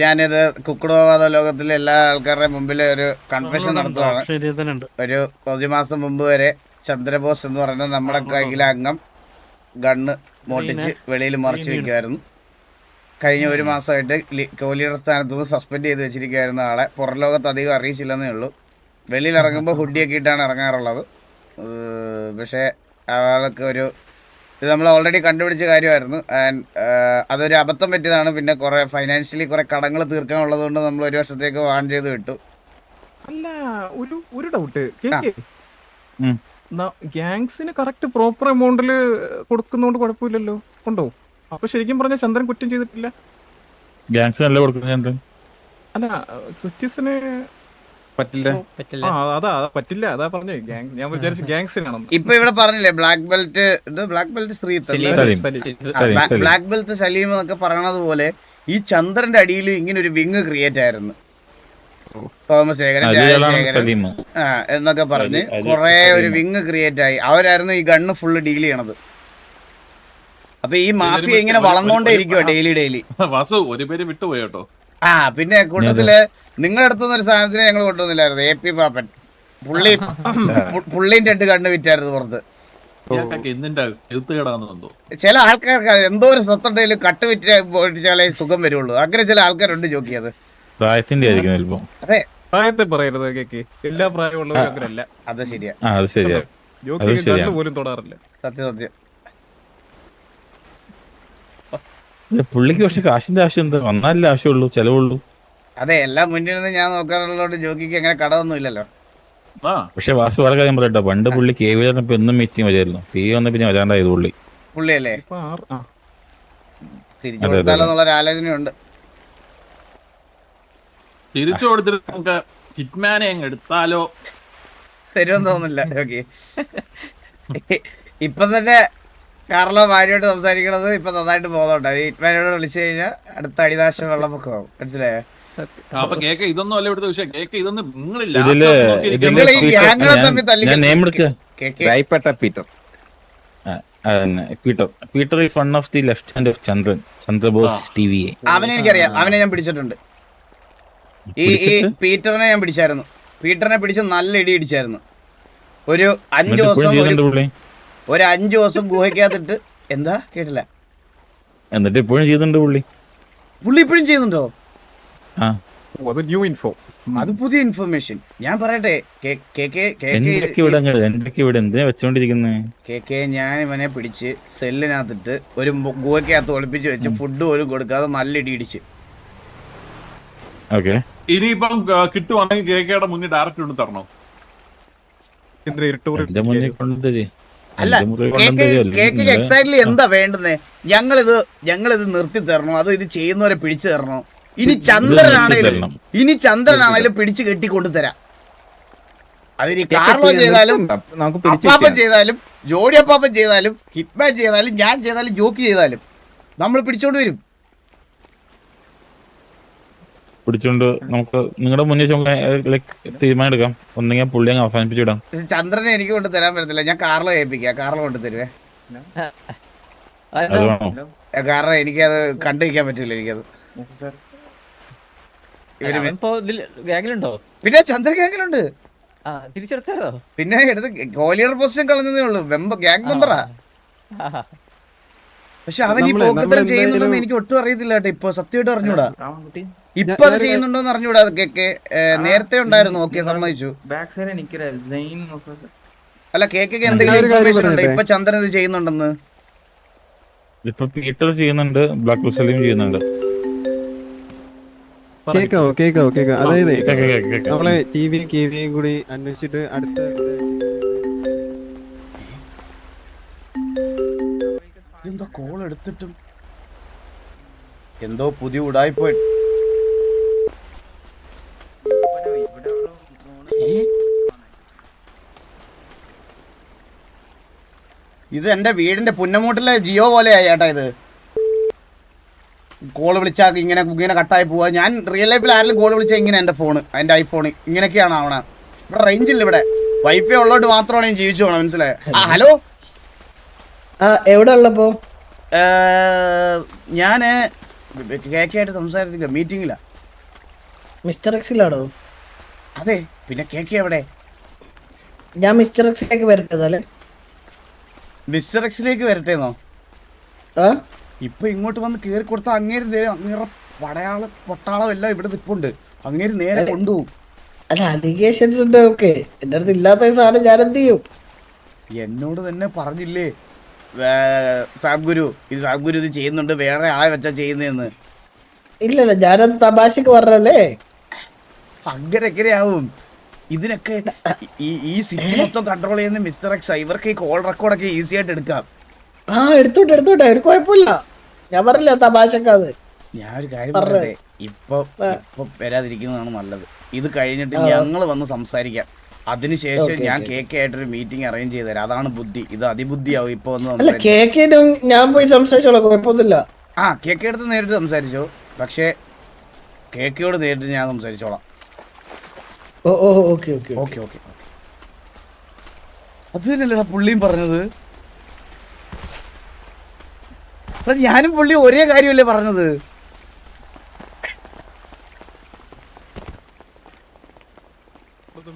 ഞാനിത് കുക്കുടോവാദ ലോകത്തിലെ എല്ലാ ആൾക്കാരുടെ മുമ്പിൽ ഒരു കൺഫെഷൻ നടത്തുകയാണ്. ഒരു കുറച്ച് മാസം മുമ്പ് വരെ ചന്ദ്രബോസ് എന്ന് പറയുന്ന നമ്മുടെ കയ്യിലെ അംഗം ഗണ്ണ് മോട്ടിച്ച് വെളിയിൽ മറച്ചു വെക്കുമായിരുന്നു. കഴിഞ്ഞ 1 മാസമായിട്ട് കോഹ്ലിയുടെ സ്ഥാനത്ത് നിന്ന് സസ്പെൻഡ് ചെയ്ത് വെച്ചിരിക്കുകയായിരുന്ന ആളെ പുറം ലോകത്ത് അധികം അറിയിച്ചില്ലെന്നേ ഉള്ളൂ. വെളിയിൽ ഇറങ്ങുമ്പോൾ ഹുഡിയൊക്കെ ഇട്ടാണ് ഇറങ്ങാറുള്ളത്. പക്ഷേ ആൾക്ക് ഒരു ഇത് നമ്മൾ ഓൾറെഡി കണ്ടുപിടിച്ച കാര്യമായിരുന്നു. ആൻഡ് അതൊരു അബദ്ധം പറ്റിയതാണ്. പിന്നെ കുറേ ഫൈനാൻഷ്യലി കുറേ കടങ്ങൾ തീർക്കാനുള്ളത് കൊണ്ട് നമ്മൾ 1 വർഷത്തേക്ക് വാൺ ചെയ്ത് വിട്ടു. അല്ല ഒരു ഡൗട്ട്, ഗ്യാങ്സിന് കറക്റ്റ് പ്രോപ്പർ എമൗണ്ടില് കൊടുക്കുന്നോണ്ട് കുഴപ്പമില്ലല്ലോ, ഉണ്ടോ? അപ്പൊ ശരിക്കും പറഞ്ഞ ചന്ദ്രൻ കുറ്റം ചെയ്തിട്ടില്ല. ഗ്യാങ്സ് നല്ല കൊടുക്കുന്ന ചന്ദ്രൻ. അല്ല സിറ്റിസന് പറ്റില്ല. അതാ പറ്റില്ല, അതാ പറഞ്ഞേ. ഞാൻ വിചാരിച്ചു ഗ്യാങ്സിനാണെന്ന്. ഇപ്പൊ ഇവിടെ പറഞ്ഞില്ലേ black belt black belt Salim എന്നൊക്കെ പറയണത് പോലെ ഈ ചന്ദ്രന്റെ അടിയിൽ ഇങ്ങനെ ഒരു വിങ് ക്രിയേറ്റ് ആയിരുന്നു. സോമശേഖരൻ, രാജശേഖരൻ എന്നൊക്കെ പറഞ്ഞ് കൊറേ ഒരു വിങ് ക്രിയേറ്റ് ആയി. അവരായിരുന്നു ഈ ഗണ്ണ് ഫുള്ള് ഡീൽ ചെയ്യണത്. അപ്പൊ ഈ മാഫിയ ഇങ്ങനെ വളർന്നോണ്ടേ ഇരിക്കുവോ ഡെയിലി. വാസു ഒരു പേര് വിട്ടുപോയി കേട്ടോ. പിന്നെ കൂട്ടത്തില് നിങ്ങളുടെ അടുത്തുനിന്ന് ഒരു സാധനത്തിന് ഞങ്ങൾ കൊണ്ടുവന്നില്ലായിരുന്നു. AP പാപ്പൻ പുള്ളിയും 2 കണ്ണ് വിറ്റായിരുന്നു പുറത്ത്. ചില ആൾക്കാർക്ക് എന്തോ ഒരു സ്വത്തുണ്ടെങ്കിലും കട്ട് വിറ്റാലേ സുഖം വരുള്ളൂ. അങ്ങനെ ചില ആൾക്കാരുണ്ട് ജോക്കിയത്. പ്രായത്തിന്റെ ആയിരിക്കും. അതെ, പ്രായത്തെ പറയരുത് കേക്ക്. എല്ലാ പ്രായമുള്ളവരും അങ്ങനെയല്ല. അത് ശരിയാ. ജോക്കി പോലും തൊടാറില്ല. സത്യം. പുള്ളിക്ക് പക്ഷെ കാശിന്റെ ആവശ്യം എന്താ? വന്നാലേ ആവശ്യമുള്ളൂ, ചെലവുള്ളൂ. അതെ, എല്ലാം മുന്നിൽ നിന്ന് ഞാൻ നോക്കാറുള്ളതുകൊണ്ട് ജോക്കിക്ക് അങ്ങനെ കടമൊന്നും ഇല്ലല്ലോ. പക്ഷെ വാസു വേറെ കാര്യം പറയട്ടോ, പണ്ട് പുള്ളി KV വന്നപ്പോ എന്നും മീറ്റിംഗ് വരായിരുന്നു. PV വന്ന പിന്നെ വരാണ്ടായത് പുള്ളിയല്ലേ. തിരിച്ചു കൊടുത്താലോന്നുള്ളൊരു ആലോചനയുണ്ട്. തിരിച്ചു കൊടുത്തിട്ട് നമുക്ക് ഹിറ്റ്മാനെ അങ്ങ് എടുത്താലോ? തരുമെന്ന് തോന്നുന്നില്ല ജോക്കി. ഇപ്പൊ തന്നെ കാർലോ ഭാര്യയോട് സംസാരിക്കണത് ഇപ്പൊ നന്നായിട്ട് പോകുന്നുണ്ട്. ഹിറ്റ്മാനോട് വിളിച്ചു കഴിഞ്ഞാൽ അടുത്ത അടിനാശം വെള്ളപ്പൊക്കമാവും. മനസ്സിലായോ? അപ്പൊ കേക്ക് ഇതൊന്നും അല്ല ഇവിടുത്തെ വിഷയം. കേക്ക് ഇതൊന്നും നിങ്ങളില്ല. നിങ്ങൾ ഈ ഗ്യാങ്ങുകൾ തമ്മിൽ തല്ലി ഞാൻ നെയിം എടുക്ക Royapettah Peter. Peter is one of the left hand of Chandran, Chandrabose TV. അവനെ എനിക്കറിയാം, അവനെ ഞാൻ പിടിച്ചിട്ടുണ്ട്. ഈ പീറ്ററിനെ ഞാൻ പിടിച്ചായിരുന്നു. പീറ്ററിനെ പിടിച്ച് നല്ല ഇടി ഇടിച്ചായിരുന്നു. ഒരു 5 ദിവസം ഗുഹയ്ക്കകത്തിട്ട്. എന്താ കേട്ടില്ല? എന്നിട്ട് ഇപ്പോഴും ചെയ്യുന്നുണ്ട് പുള്ളി. ഇപ്പോഴും ചെയ്യുന്നുണ്ടോ? അത് ന്യൂ ഇൻഫോ, അത് പുതിയ ഇൻഫർമേഷൻ. ഞാൻ പറയട്ടെ, എന്തിനാ വെച്ചോണ്ടിരിക്കുന്നത്? ഞാൻ ഇവനെ പിടിച്ച് സെല്ലിനകത്തിട്ട് ഒരു ഗുഹയ്ക്കകത്ത് ഒളിപ്പിച്ച് വെച്ച് ഫുഡ് പോലും കൊടുക്കാതെ നല്ല ഇടി ഇടിച്ച്. ഇനിയിപ്പം കിട്ടുവാണെങ്കിൽ കേക്കയുടെ മുന്നിൽ ഡയറക്റ്റ് കൊണ്ട് തരണോ? അല്ല, കേക്ക് എക്സാക്ട്ലി എന്താ വേണ്ടുന്നേ? ഞങ്ങളിത് നിർത്തി തരണോ, അതോ ഇത് ചെയ്യുന്നവരെ പിടിച്ചു തരണോ? ഇനി ചന്ദ്രനാണേലും പിടിച്ചു കെട്ടിക്കൊണ്ടു തരാം. അതിന് കാർലോ ചെയ്താലും, അപ്പാപ്പൻ ചെയ്താലും, ജോഡി അപ്പാപ്പൻ ചെയ്താലും, ഹിറ്റ്മാൻ ചെയ്താലും, ഞാൻ ചെയ്താലും, ജോക്കി ചെയ്താലും നമ്മൾ പിടിച്ചോണ്ട് വരും. പിടിച്ചോണ്ട് നമുക്ക് നിങ്ങളുടെ മുന്നിൽ തീരുമാനം എടുക്കാം. ഒന്നെങ്കിൽ പുള്ളി അങ്ങ് അവസാനിപ്പിച്ചിടാം. ചന്ദ്രനെ എനിക്ക് കൊണ്ട് തരാൻ പറ്റത്തില്ല. ഞാൻ കാർലോ ഏൽപ്പിക്കാം. കാർലോ കൊണ്ട് തരുവേ. കാരണം എനിക്കത് കണ്ടിരിക്കാൻ പറ്റില്ല. എനിക്കത് പിന്നെ ചന്ദ്ര ഗ്യാങ്ങിലുണ്ട്. പിന്നെ എടുത്ത് കോഹ്ലിയുടെ പൊസിഷൻ കളഞ്ഞതേ ഉള്ളൂ. ഗ്യാങ് മെമ്പറാ. പക്ഷെ അവൻ ഈ പോക്കത്തരം ചെയ്യുന്നുണ്ടെന്ന് എനിക്ക് ഒട്ടും അറിയത്തില്ല കേട്ടോ. ഇപ്പൊ സത്യമായിട്ട് അറിഞ്ഞൂടാ. ഇപ്പൊ അത് ചെയ്യുന്നുണ്ടോന്ന് അറിഞ്ഞൂടാ. കേക്ക് നേരത്തെ ഉണ്ടായിരുന്നു. ഓക്കെ, സമ്മതിച്ചു. അല്ല, കേക്ക് എന്തെങ്കിലും ഇൻഫർമേഷൻ ഉണ്ടോ ഇപ്പൊ ചന്ദ്രൻ ഇത് ചെയ്യുന്നുണ്ടെന്ന്? ഇപ്പൊ പീറ്റർ ചെയ്യുന്നുണ്ട്, ബ്ലാക്ക് സലീം ചെയ്യുന്നുണ്ട്. കേക്കാവോ? അതായത് നമ്മളെ ടിവിയും കൂടി അന്വേഷിച്ചിട്ട് അടുത്ത എന്താ കോൾ എടുത്തിട്ടും എന്തോ പുതിയ ഉടായിപ്പോയി. ഇത് എന്റെ വീടിന്റെ പുന്നമൂട്ടിലെ ജിയോ പോലെയായി ചേട്ടാ. ഇത് കോള് വിളിച്ചാൽ ഇങ്ങനെ കട്ടായി പോവാ. ഞാൻ റിയൽ ലൈഫിൽ ആരെങ്കിലും കോള് വിളിച്ചാൽ ഇങ്ങനെ എന്റെ ഫോണ്, എന്റെ ഐഫോണ് ഇങ്ങനെയൊക്കെയാണ് ആവണ. ഇവിടെ റേഞ്ച് ഇല്ല. ഇവിടെ വൈഫൈ ഉള്ളോട്ട് മാത്രമാണ് ഞാൻ ജീവിച്ചു പോകണം. മനസ്സിലായോ? ഹലോ, എവിടെ ഉള്ളപ്പോ? ഞാന് കേക്കായിട്ട് സംസാരിച്ചില്ല, മീറ്റിംഗിലാ. മിസ്റ്റർ എക്സിലാണോ? അതെ. പിന്നെ കേക്ക് എവിടെ? ഞാൻ മിസ്റ്റർ എക്സിലേക്ക് വരട്ടെ. മിസ്റ്റർ എക്സിലേക്ക് വരട്ടേന്നോ? ഇപ്പൊ ഇങ്ങോട്ട് വന്ന് കേറി കൊടുത്ത അങ്ങേര് പടയാള പൊട്ടാളം എല്ലാം ഇവിടെ നിപ്പുണ്ട്. അങ്ങേര് നേരെ കൊണ്ടുപോകും. അല്ല, അലിഗേഷൻസ് ഉണ്ട്. ഓക്കെ, എന്റെ അടുത്ത് ഇല്ലാത്ത സാധനം ഞാൻ എന്ത് ചെയ്യും? എന്നോട് തന്നെ പറഞ്ഞില്ലേ സാബ് ഗുരു ഇത് ചെയ്യുന്നുണ്ട്, വേറെ ആളെ വെച്ചാ ചെയ്യുന്നതെന്ന്. ഇല്ലല്ല, ഞാനത് തമാശക്ക് പറഞ്ഞല്ലേ. അങ്ങനെ ആവും. ഇതിനൊക്കെ ഈ സിറ്റി മൊത്തം കൺട്രോൾ ചെയ്യുന്ന മിസ്റ്റർ എക്സ്. ഇവർക്ക് ഈ കോൾ റെക്കോർഡൊക്കെ ഈസി ആയിട്ട് എടുക്കാം. എടുത്തോട്ടെ, ഒരു കുഴപ്പമില്ല. ഞാൻ പറഞ്ഞില്ല തമാശക്കാത്. ഞാനൊരു കാര്യം പറയട്ടെ, ഇപ്പൊ വരാതിരിക്കുന്നതാണ് നല്ലത്. ഇത് കഴിഞ്ഞിട്ട് ഞങ്ങൾ വന്ന് സംസാരിക്കാം. അതിനുശേഷം ഞാൻ കേക്ക് ആയിട്ടൊരു മീറ്റിംഗ് അറേഞ്ച് ചെയ്ത് തരാം. അതാണ് ബുദ്ധി. ഇത് അതിബുദ്ധിയാവും. ഇപ്പൊ ഒന്ന് ഞാൻ പോയി സംസാരിച്ചോളാം, കുഴപ്പമൊന്നുമില്ല. കേക്ക് എടുത്ത് നേരിട്ട് സംസാരിച്ചോ. പക്ഷെ കേക്കയോട് നേരിട്ട് ഞാൻ സംസാരിച്ചോളാം. ഓക്കെ. അത് തന്നെയല്ലേടാ പുള്ളിയും പറഞ്ഞത്. ഞാനും പുള്ളി ഒരേ കാര്യമല്ലേ പറഞ്ഞത്.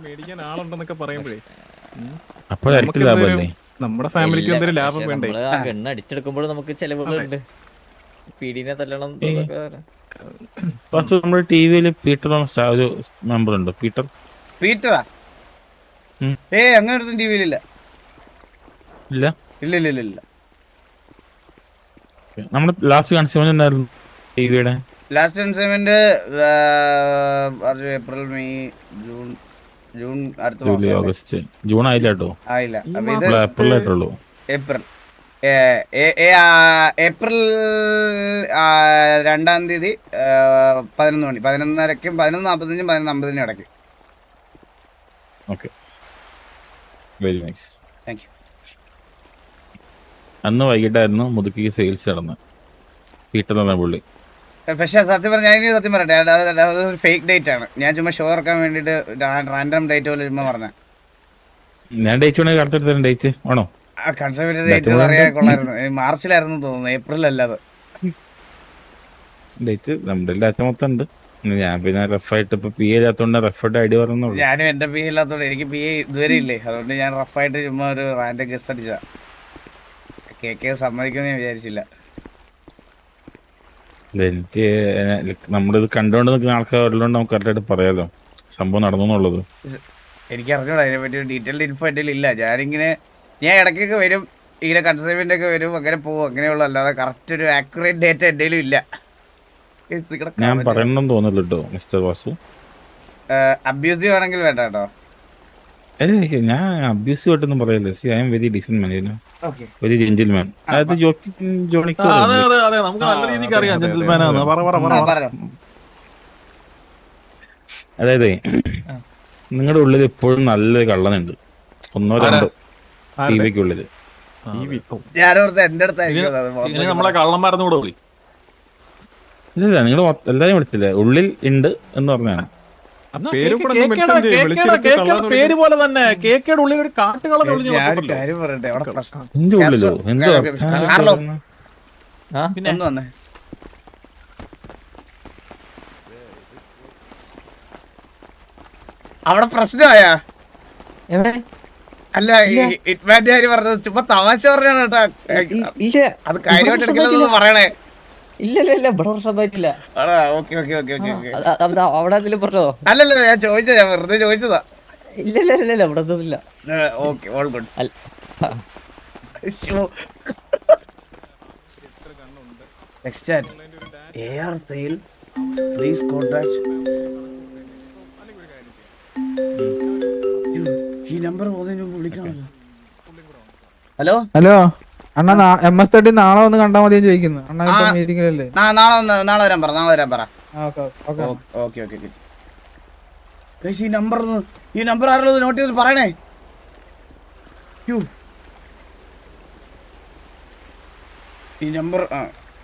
മേടിക്കാൻ ആളുണ്ടെന്നൊക്കെ പറയുമ്പോഴേ നമ്മുടെ ഫാമിലിക്ക് എന്തെങ്കിലും ലാഭം വേണ്ടേ? ഗണ്ണ് അടിച്ചെടുക്കുമ്പോൾ നമുക്ക് ചെലവുകളുണ്ട്. പീഡിനെ തല്ലണം. നമ്മുടെ ടിവിയില് പീറ്റർ ഒരു മെമ്പർ ഉണ്ട്. പീറ്ററാ? അങ്ങനെ ഒരു ടിവിയിലില്ല. ഇല്ല. നമ്മുടെ ലാസ്റ്റ് കൺസ്യൂമർ എന്തായിരുന്നു ടിവിയുടെ? ലാസ്റ്റ് കൺസ്യൂമന്റ് ഏപ്രിൽ, മെയ്, ജൂൺ അടുത്ത ജൂലൈ, ഓഗസ്റ്റ്. ജൂൺ ആയില്ല കേട്ടോ. ആയില്ല. ഏപ്രിൽ ആയിട്ടുള്ളൂ. ഏപ്രിൽ 2-ാം തീയതി 11 മണി, 11:30-ക്കും 11:45-നും 11:50-നും ഇടയ്ക്ക്. Okay, very nice. Thank you. അന്ന് വൈകിട്ടായിരുന്നു മുതുക്കി സെയിൽസ് നടന്ന്. പീറ്റർ എന്ന പുള്ളി പക്ഷെ സത്യം പറഞ്ഞ ഞാൻ സത്യം പറയട്ടെ, അതൊരു ഫേക്ക് ഡേറ്റ് ആണ്. ഞാൻ ചുമ്മാ ഷോ ഇറക്കാൻ വേണ്ടിട്ട് റാൻഡം ഡേറ്റ് പോലെ ചുമ്മാ പറഞ്ഞ. ഞാൻ ഡേറ്റ് വേണമെങ്കിൽ കറക്റ്റ് എടുത്ത ഡേറ്റ് ആണോ? കൺസർവേറ്റീവ് ഡേറ്റ് അറിയാൻ കൊള്ളായിരുന്നു. മാർച്ചിലായിരുന്നു തോന്നുന്നു, ഏപ്രിൽ അല്ലാതെ. ഡേറ്റ് നമ്മുടെ ഡാറ്റ മൊത്തം ഉണ്ട്. ഞാൻ പിന്നെ റഫായിട്ട് ഇപ്പൊ പി എ ഇല്ലാത്തോണ്ട് റഫായിട്ട് ഐഡിയ പറഞ്ഞോളൂ. ഞാനും എന്റെ പി എ ഇല്ലാത്തോണ്ട് എനിക്ക് പി എ ഇതുവരെ ഇല്ലേ, അതുകൊണ്ട് ഞാൻ റഫായിട്ട് ചുമ്മാ ഒരു റാൻഡം ഗസ് അടിച്ചതാ. കേക്ക് സമ്മതിക്കുമെന്ന് ഞാൻ വിചാരിച്ചില്ല. എനിക്ക് നമ്മളിത് കണ്ടുകൊണ്ട് നിൽക്കുന്ന ആൾക്കാരുള്ളതുകൊണ്ട് നമുക്ക് കറക്റ്റായിട്ട് പറയാലോ സംഭവം നടന്നു എന്നുള്ളത്. എനിക്ക് അറിഞ്ഞൂടാ അതിനെ പറ്റി ഡീറ്റെയിൽഡ് ഇൻഫോ എൻ്റെ ഇല്ല. ഞാൻ ഇടയ്ക്കൊക്കെ വരും, ഇങ്ങനെ കൺസൈൻമെന്റ് ഒക്കെ വരും, അങ്ങനെ പോകും, അങ്ങനെയുള്ള. അല്ലാതെ കറക്റ്റ് ഒരു ആക്യുറേറ്റ് ഡേറ്റ എൻ്റെ ഇല്ല. ഞാൻ പറയണമെന്ന് തോന്നില്ല കേട്ടോ മിസ്റ്റർ വാസു. അബ്യൂസീവ് ആണെങ്കിൽ വേണ്ട കേട്ടോ. ഞാൻ അബ്യൂസീവ് ആയിട്ടൊന്നും പറയല്ലേ. C I am very decent man, very gentleman. അതായത് ജോണിക്ക് നമുക്ക് നല്ല രീതിക്ക് അറിയാം ജെന്റിൽമാനാണ്. അതായത് നിങ്ങളുടെ ഉള്ളിൽ എപ്പോഴും നല്ലൊരു കള്ളനുണ്ട്, ഒന്നോ രണ്ടോ ടി വിക്ക് ഉള്ളില്. ഞാനോർത്ത് എന്റെ അടുത്തായിരിക്കും നമ്മളെ കള്ളന്മാരെന്ന് കൂടെ വിളി. ഇല്ല നിങ്ങൾ എല്ലാരും വിളിച്ചില്ലേ, ഉള്ളിൽ ഉണ്ട് എന്ന് പറഞ്ഞാണ്. പേര് പോലെ തന്നെ കേക്കയുടെ ഉള്ളിൽ ഒരു കാട്ടുകളർ കാര്യം പറയട്ടെ. അവിടെ പ്രശ്നം എന്റെ ഉള്ളിലോ എന്തോ ഒന്ന് വന്നേ. അവിടെ പ്രശ്നമായാ? അല്ല, ഇറ്റ്മാന്റെ കാര്യം പറഞ്ഞത് ചുമ്മാ തമാശ പറഞ്ഞാണ് കേട്ടാ. അത് കാര്യമായിട്ട് എടുക്കില്ലെന്ന് പറയണേ. ഇല്ല പ്രശ്നമായിട്ടില്ല. അല്ലല്ല, ഞാൻ ചോദിച്ചതാ, ഞാൻ വെറുതെ ചോദിച്ചതാ. ഇല്ല ഇവിടെ ഒന്നുമില്ല. Okay, all good. ഈ നമ്പർ വിളിക്കണമല്ലോ. ഹലോ ഹലോ അണ്ണാ, MS30 നാളെ വന്ന് കണ്ടാ മതി ചോദിക്കുന്നു. അണ്ണാ മീറ്റിംഗിലല്ലേ? നാളെ വരാൻ പറ. ഓക്കെ. ഈ നമ്പർ ആരുള്ളത് നോട്ട് ചെയ്ത് പറയണേ. ഈ നമ്പർ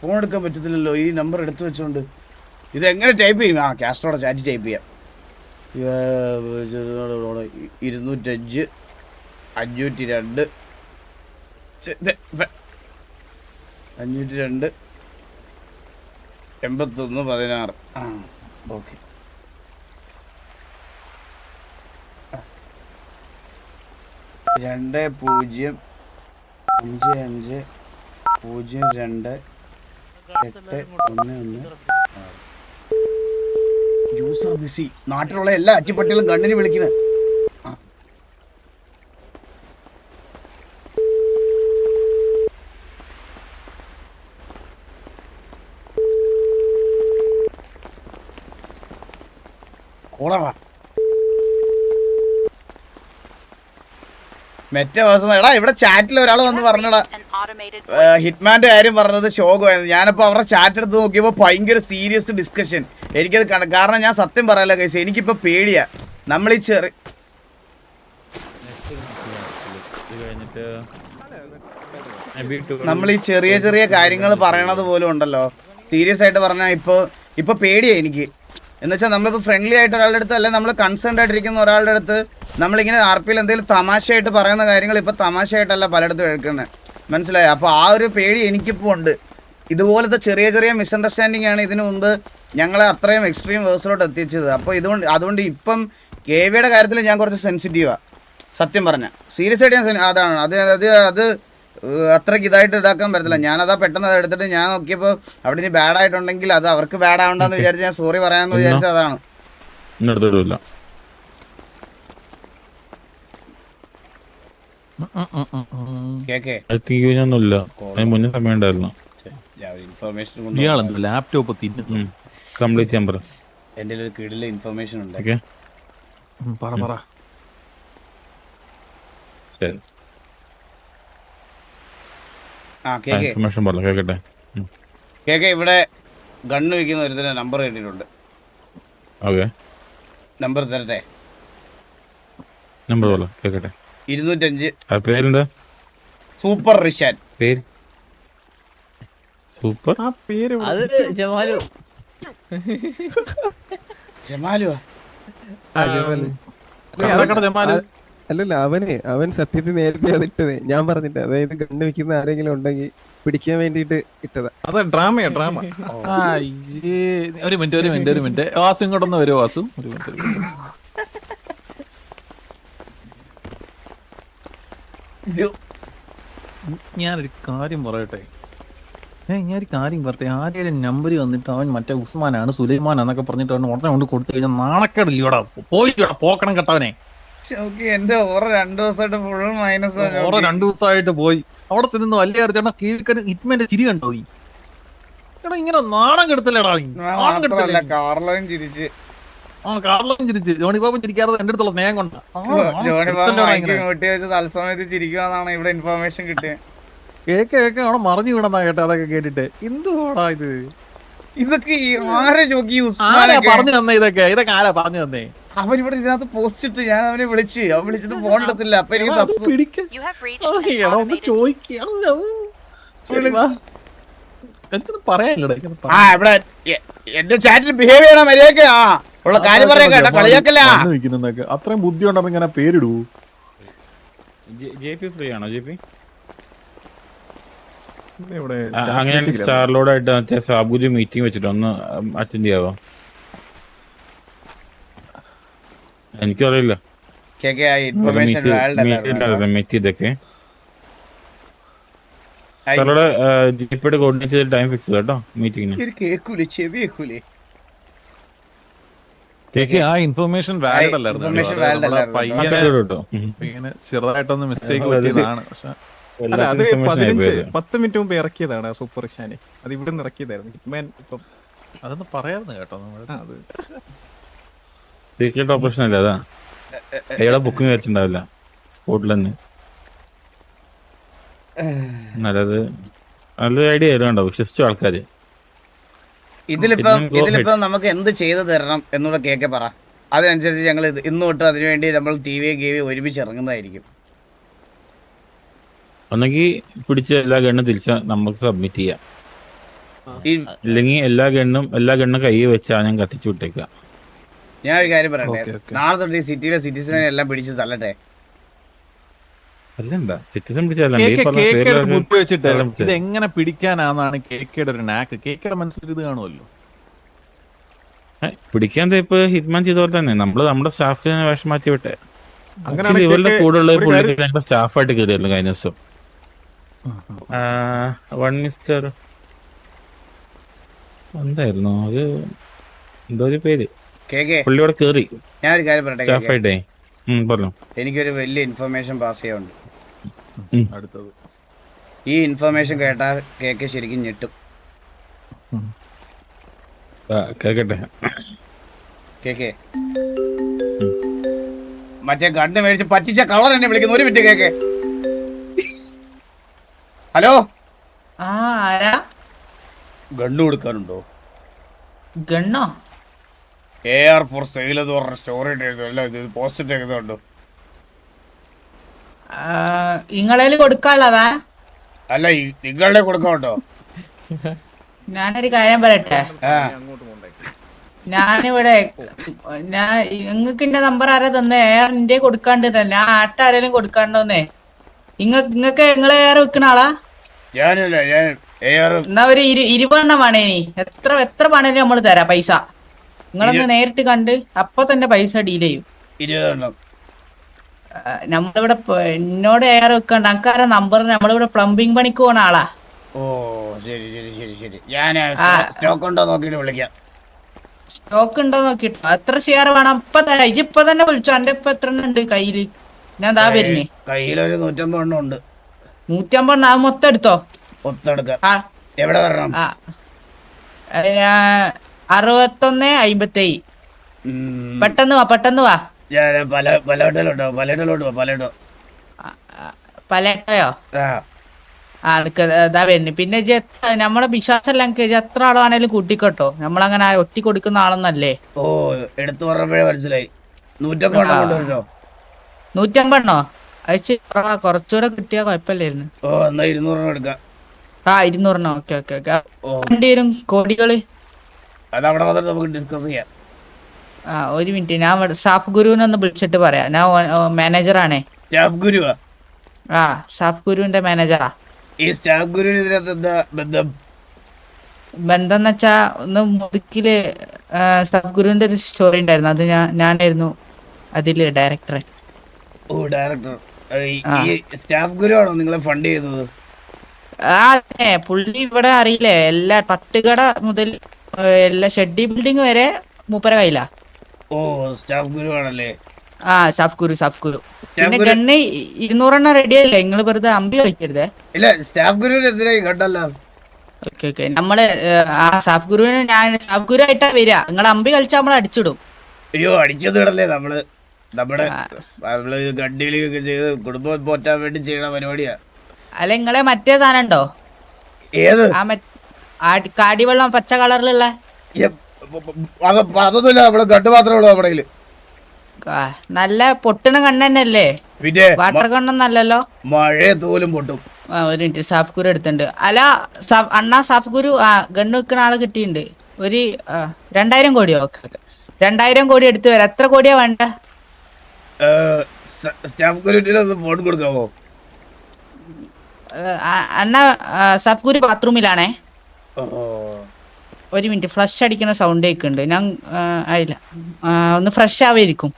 ഫോൺ എടുക്കാൻ പറ്റത്തില്ലല്ലോ. ഈ നമ്പർ എടുത്തു വെച്ചോണ്ട് ഇത് എങ്ങനെ ടൈപ്പ് ചെയ്യും? കാസ്ട്രോടെ ചാറ്റ് ടൈപ്പ് ചെയ്യാം. 205 502 502 81 16. ഓക്കെ. 2055028111. User busy. നാട്ടിലുള്ള എല്ലാ അച്ചിപ്പട്ടികളും കണ്ണിന് വിളിക്കുന്നത്. എടാ, ഇവിടെ ചാറ്റിൽ ഒരാൾ വന്ന് പറഞ്ഞടാ, ഹിറ്റ്മാന്റെ കാര്യം പറഞ്ഞത് ശോകമായിരുന്നു. ഞാനിപ്പോ അവരുടെ ചാറ്റ് എടുത്ത് നോക്കിയപ്പോ ഭയങ്കര സീരിയസ് ഡിസ്കഷൻ. എനിക്കത് കാരണം ഞാൻ സത്യം പറയാലോ കേസ്, എനിക്കിപ്പോ പേടിയാ. നമ്മൾ ഈ ചെറിയ ചെറിയ കാര്യങ്ങൾ പറയണത് പോലും ഉണ്ടല്ലോ, സീരിയസ് ആയിട്ട് പറഞ്ഞാൽ ഇപ്പൊ പേടിയാ എനിക്ക്. എന്ന് വെച്ചാൽ നമ്മളിപ്പോൾ ഫ്രണ്ട്ലി ആയിട്ട് ഒരാളുടെ അടുത്ത്, അല്ലെങ്കിൽ നമ്മൾ കൺസേൺഡ് ആയിട്ടിരിക്കുന്ന ഒരാളുടെ അടുത്ത് നമ്മളിങ്ങനെ RPയിൽ എന്തെങ്കിലും തമാശയായിട്ട് പറയുന്ന കാര്യങ്ങൾ ഇപ്പോൾ തമാശയായിട്ടല്ല പലയിടത്തും എടുക്കുന്നത്, മനസ്സിലായോ? അപ്പോൾ ആ ഒരു പേടി എനിക്കിപ്പോൾ ഉണ്ട്. ഇതുപോലത്തെ ചെറിയ ചെറിയ മിസ്അണ്ടർസ്റ്റാൻഡിങ് ആണ് ഇതിനു മുമ്പ് ഞങ്ങളെ അത്രയും എക്സ്ട്രീം വേഴ്സിലോട്ട് എത്തിച്ചത്. അപ്പോൾ അതുകൊണ്ട് ഇപ്പം KVയുടെ കാര്യത്തിൽ ഞാൻ കുറച്ച് സെൻസിറ്റീവാണ് സത്യം പറഞ്ഞാൽ. സീരിയസ് ആയിട്ട് ഞാൻ അതാണ് അത് അത്രയ്ക്ക് ഇതായിട്ട് ഇതാക്കാൻ പറ്റത്തില്ല. ഞാനതാ പെട്ടെന്ന് അത് എടുത്തിട്ട് ഞാൻ നോക്കിയപ്പോൾ അവിടെ ഇനി ബാഡ് ആയിട്ടുണ്ടെങ്കിൽ അത് അവർക്ക് ബാഡ് ആവണ്ടെന്ന് വിചാരിച്ച് ഞാൻ സോറി പറയാമെന്ന് വിചാരിച്ചത് അതാണ്. എന്റെ ഒരു കീഴിലെ ഇൻഫർമേഷൻ ഉണ്ട്. ഇവിടെ ഗണ്ണ് വെക്കുന്ന ഒരുത്തന്നെ നമ്പർ കിട്ടിയിട്ടുണ്ട്. നമ്പർ തരട്ടെ? 205 സൂപ്പർ റിഷാൻ. അത് ജമാലു ജമാലുവാ? അല്ലല്ല അവൻ സത്യത്തിൽ നേരത്തെ അതിട്ടതേ, ഞാൻ പറഞ്ഞിട്ട്. അതായത് ഗണ്ണ് വെക്കുന്ന ആരെങ്കിലും ഉണ്ടെങ്കിൽ പിടിക്കാൻ വേണ്ടിട്ട് ഇട്ടതാ. അത് ഡ്രാമയാ ഡ്രാമ. ഒരു മിനിറ്റ് വാസു ഇങ്ങോട്ടൊന്ന് വരുമോ? വാസു ഒരു മിനിറ്റ്. ഞാനൊരു കാര്യം പറയട്ടെ. ആരെയും നമ്പർ വന്നിട്ട് അവൻ മറ്റേ ഉസ്മാനാണ് സുലൈമാനാന്നൊക്കെ പറഞ്ഞിട്ട് അവൻ ഉടനെ കൊണ്ട് കൊടുത്തു കഴിഞ്ഞാൽ നാണക്കേടില്ലയോടാ. പോയിട്ടാ പോക്കണം കേട്ടവനെ. എന്റെ ഓറ 2 ദിവസമായിട്ട് ഫുൾ മൈനസ്. 2 ദിവസമായിട്ട് പോയി അവിടെ തിന്നു വലിയ ചേട്ടാ കീഴ്ക്കന് ഹിറ്റ്മാന്റെ ചിരി കണ്ടോ? എടാ ഇങ്ങനെ നാണം കെടുത്തല്ലേടാ. കാർലോയും ചിരിച്ച് കാർലോയും ചിരിച്ച് ജോണി ബാബും ചിരിക്കാതെ എന്റെ അടുത്തുള്ള സ്നേഹം കൊണ്ടാ. ജോണി ബാബു നോട്ടി വെച്ച് തത്സമയത്ത് ചിരിക്കുവാന്നാണ് ഇവിടെ ഇൻഫർമേഷൻ കിട്ടിയത്. കേക്ക് അവിടെ മറിഞ്ഞു വീണെന്നാ കേട്ടെ. അതൊക്കെ കേട്ടിട്ട് എന്തുവാടാ ഇത്? ഇതൊക്കെ ആരെ നോക്കി പറഞ്ഞു തന്നേ? ഇതൊക്കെ ആരാ പറഞ്ഞു തന്നേ? അവനിവിടെ ഇതിനകത്ത് പോസ്റ്റ് ഇട്ട് ഞാൻ അവനെ വിളിച്ചിട്ട് ഫോൺ എടുത്തില്ല. അപ്പൊ എനിക്ക് ഇവിടെ എന്റെ ചാറ്റിൽ ബിഹേവ് ചെയ്യണ മര്യാദ ഉള്ള കാര്യം പറയാ കേട്ടോ. കളിയാക്കല്ല. അത്രയും ബുദ്ധി ഉണ്ടെന്ന് ഇങ്ങനെ പേരിടൂ. JP ഫ്രീ ആണോ? JP അങ്ങനെ സ്റ്റാറിലോടായിട്ട് മറ്റേ സാബുജി മീറ്റിംഗ് വെച്ചിട്ട് ഒന്ന് അറ്റൻഡ് ചെയ്യാവോ? എനിക്കറിയില്ല. ഇതൊക്കെ സാറോടെ ജിപിയുടെ കോർഡിനേറ്റ് ചെയ്ത് ടൈം ഫിക്സ് കേട്ടോ മീറ്റിംഗിന്. ആ ഇൻഫർമേഷൻ വാലിഡ് അല്ലായിരുന്നു. ചെറുതായിട്ടൊന്ന് മിസ്റ്റേക്ക് പറ്റിയതാണ്. പക്ഷെ അത് 10 മിനിറ്റ് മുമ്പ് ഇറക്കിയതാണ് സൂപ്പർ ഷാനെ. അത് ഇവിടെ നിന്ന് ഇറക്കിയതായിരുന്നു. ഇപ്പം അതൊന്ന് പറയായിരുന്നു കേട്ടോ. സീക്രട്ട് ഓപ്പറേഷൻ അല്ലേ? അതാ അയാളെ ബുക്കിംഗ് വെച്ചിട്ടുണ്ടാവില്ല സ്പോട്ടിൽ തന്നെ. നല്ലൊരു ഐഡിയ ആയിരുന്നു. വിശ്വസിച്ചു ആൾക്കാര്. ഇതിലിപ്പം നമുക്ക് എന്ത് ചെയ്തു തരണം എന്നുള്ള കേക്ക് പറ. അതിനനുസരിച്ച് ഞങ്ങൾ ഇന്ന് തൊട്ട് അതിനുവേണ്ടി നമ്മൾ TV ഒരുമിച്ച് ഇറങ്ങുന്നതായിരിക്കും. ഒന്നെങ്കിൽ പിടിച്ച എല്ലാ ഗണ്ണും തിരിച്ച നമുക്ക് സബ്മിറ്റ് ചെയ്യാം. ഇല്ലെങ്കിൽ എല്ലാ ഗണ്ണും കൈ വെച്ചാ ഞാൻ കത്തിച്ചു വിട്ടേക്കാം. ഞാൻ ഒരു കാര്യം പറയട്ടെ. നാളെ തൊട്ട് ഈ സിറ്റിയിലെ സിറ്റിസനെ എല്ലാം പിടിച്ച് തള്ളട്ടെ. സിറ്റിസൺ ഇത് എങ്ങനെ പിടിക്കാനാണ് കേക്കയുടെ ഒരു നാക്ക്? കേക്കയുടെ മനസ്സിൽ ഇത് കാണുമല്ലോ. പിടിക്കാൻ ഇപ്പൊ ഹിറ്റ്മാൻ ചെയ്ത പോലെ തന്നെ നമ്മള് നമ്മുടെ സ്റ്റാഫിനെ വേഷം മാറ്റി വിട്ടെ. ഇവരുടെ കൂടെ ഉള്ള പുള്ളിക്ക് സ്റ്റാഫായിട്ട് കയറിയല്ലോ കഴിഞ്ഞ ദിവസം. മിസ്റ്റർ എന്തായിരുന്നു ഒരു എന്തോ ഒരു പേര് പുള്ളിയോടെ കേറി. ഞാൻ ഒരു കാര്യം പറയട്ടെ. സ്റ്റാഫായിട്ടേ പറഞ്ഞു. എനിക്കൊരു വലിയ ഇൻഫർമേഷൻ പാസ് ചെയ്യാനുണ്ട്. ഈ ഇൻഫർമേഷൻ കേട്ടാ കേക്ക് ശരിക്കും ഞെട്ടും. കേക്കട്ടെ. കേക്ക് മറ്റേ ഗണ്ണ് മേടിച്ച് പറ്റിച്ച കള്ളൻ എന്നെ വിളിക്കുന്നു. ഒരു മിനിറ്റ് കേക്ക്. ഹലോ, ഗണ്ണ് കൊടുക്കാനുണ്ടോ? ഗണ്ണോ? AR ഫോർ സെയിൽ എന്ന് പറഞ്ഞ സ്റ്റോറി ഇട്ടിരുന്നല്ലോ. ഇത് പോസ്റ്റ് ഇട്ടേക്കുന്നുണ്ടോ? നിങ്ങളേല് കൊടുക്കാനുള്ളതാ? അല്ല, നിങ്ങളുടെ കൊടുക്കാനുണ്ടോ? ഞാനൊരു കാര്യം പറയട്ടെ. ഞാനിവിടെ നിങ്ങക്ക് എന്റെ നമ്പർ ആരാ തന്നെ? എന്റെ കൊടുക്കാണ്ട് തന്നെ ആ ആട്ട ആരെങ്കിലും കൊടുക്കാണ്ടോന്നേ? നിങ്ങക്ക് നിങ്ങളെ ഏറെ വെക്കണ ആളാ? എന്നാ ഒരു 20 എണ്ണം വേണേ. എത്ര പണേലും നമ്മള് തരാം പൈസ. നിങ്ങളൊന്ന് നേരിട്ട് കണ്ട് അപ്പൊ തന്നെ പൈസ ഡീൽ ചെയ്യും. 20 എണ്ണം നമ്മളിവിടെ എന്നോട് ഏറെ വെക്കണ്ട. നമുക്കാരാ നമ്പർ? നമ്മളിവിടെ പ്ലംബിംഗ് പണിക്ക് പോണ ആളാ. ഓ ശരി ശരി ശരി ശരി. ഞാൻ സ്റ്റോക്ക് ഉണ്ടോ നോക്കിട്ട് വിളിക്കാം. സ്റ്റോക്ക് ഉണ്ടോ നോക്കിട്ടോ. എത്ര ഷെയർ വേണം? ഇപ്പൊ തരാം. ഇപ്പൊ തന്നെ വിളിച്ചോ. എന്റെ ഇപ്പൊ എത്ര എണ്ണം ഉണ്ട് കയ്യില്? ഞാൻ ദാ വരുന്നേ. കയ്യിലൊരു 150 എണ്ണം ഉണ്ട്. 150 എണ്ണം മൊത്തം എടുത്തോ? ഒത്തെടുക്കാം. എവിടെ വരണം? 6157. പെട്ടെന്ന് വാ. പലട്ടയോ? ഇതാ വരുന്നു. പിന്നെ നമ്മളെ വിശ്വാസമല്ല എത്ര ആളാണേലും കൂട്ടിക്കോട്ടോ. നമ്മളങ്ങനെ ഒറ്റി കൊടുക്കുന്ന ആളൊന്നല്ലേ. ഓ എടുത്തു പറഞ്ഞപ്പോഴേ മനസ്സിലായി. 150 150 അയച്ച് കുറച്ചുകൂടെ കിട്ടിയാ കുഴപ്പമില്ലായിരുന്നു. ഓ എന്നാ 200 എടുക്കാം. 200. ഓക്കെ. വണ്ടി വരും കോടികള്. അത് അവിടെ വന്നിട്ട് നമുക്ക് ഡിസ്കസ് ചെയ്യാം. ആ ഒരു മിനിറ്റ്, ഞാൻ സാഫ് ഗുരുവിനെ ഒന്ന് വിളിച്ചിട്ട് പറയാം. ഞാൻ മാനേജറാണേ. സ്റ്റാഫ് ഗുരുവാ? ആ സാഫ് ഗുരുവിന്റെ മാനേജറാ. ഈ സ്റ്റാഫ് ഗുരുവിന് ഇതിനകത്ത് എന്താ ബന്ധം? ബന്ധം വെച്ചാ ഒന്ന് മുതുക്കില് സാഫ് ഗുരുവിന്റെ ഒരു സ്റ്റോറി ഉണ്ടായിരുന്നു, അത് ഞാനായിരുന്നു അതില് ഡയറക്ടറെ. ഓ ഡയറക്ടർ. ഈ സ്റ്റാഫ് ഗുരു ആണോ നിങ്ങളെ ഫണ്ട് ചെയ്യുന്നത്? അതെ, പുള്ളി ഇവിടെ അറിയില്ലേ, എല്ലാ തട്ടുകട മുതൽ എല്ലാ ഷെഡി ബിൽഡിംഗ് വരെ മൂപ്പര കയ്യിലാ. ഓ സ്റ്റാഫ് ഗുരു ആണല്ലേ? ആ സാഫ് ഗുരു. പിന്നെ ഗണ്ണ് 200 റെഡിയല്ലേ, നിങ്ങള് വെറുതെ അമ്പി കളിക്കരുതേ. ഇല്ല, സ്റ്റാഫ് ഗുരുവിന് എന്തിനാ കണ്ടല്ലോ. ഓക്കെ നമ്മള് ആ സാഫ് ഗുരുവിന് സാഫ് ഗുരു ആയിട്ടാ വരിക. നിങ്ങള് അമ്പി കളിച്ചാൽ നമ്മള് അടിച്ചിടും. അയ്യോ അടിച്ചതിടല്ലേ, നമ്മുടെ ഗഡ്ഡിയിലൊക്കെ ചെയ്ത് കുടുംബം പോറ്റാൻ വേണ്ടി ചെയ്യണ പരിപാടിയാ. അല്ല നിങ്ങളെ മറ്റേ സാധനം ഉണ്ടോ? ഏത്? ആ കാടിവെള്ളം പച്ച കളറിലുള്ള? അതൊന്നുമില്ല, നമ്മള് ഗഡ് മാത്രമേ ഉള്ളൂ നമ്മുടെ കയ്യില്. നല്ല പൊട്ടണ കണ്ണന്നല്ലേ? പിന്നെ വാട്ടർ കണ്ണൊന്നല്ലല്ലോ. മഴയെ തോലും പൊട്ടും. ഒരു മിനിറ്റ്, സാഫ് ഗുരു എടുത്തിട്ടുണ്ട്. അല്ല അണ്ണാ സാഫ് ഗുരു ഗണ്ണ് വെക്കുന്ന ആള് കിട്ടിയിട്ടുണ്ട്. ഒരു 2000 കോടിയോ? 2000 കോടി എടുത്തു വരാം. എത്ര കോടിയാ വേണ്ട? സ്റ്റാഫ് ഗുരുവിന് ഫോൺ കൊടുക്കാവോ? അണ്ണ സാഫ് ഗുരു ബാത്റൂമിലാണേ. ഒരു മിനിറ്റ്, ഫ്ലഷ് അടിക്കുന്ന സൗണ്ട് കേൾക്കുന്നുണ്ട്. ഞാൻ ആയില്ല, ഒന്ന് ഫ്രഷ് ആവായിരിക്കും.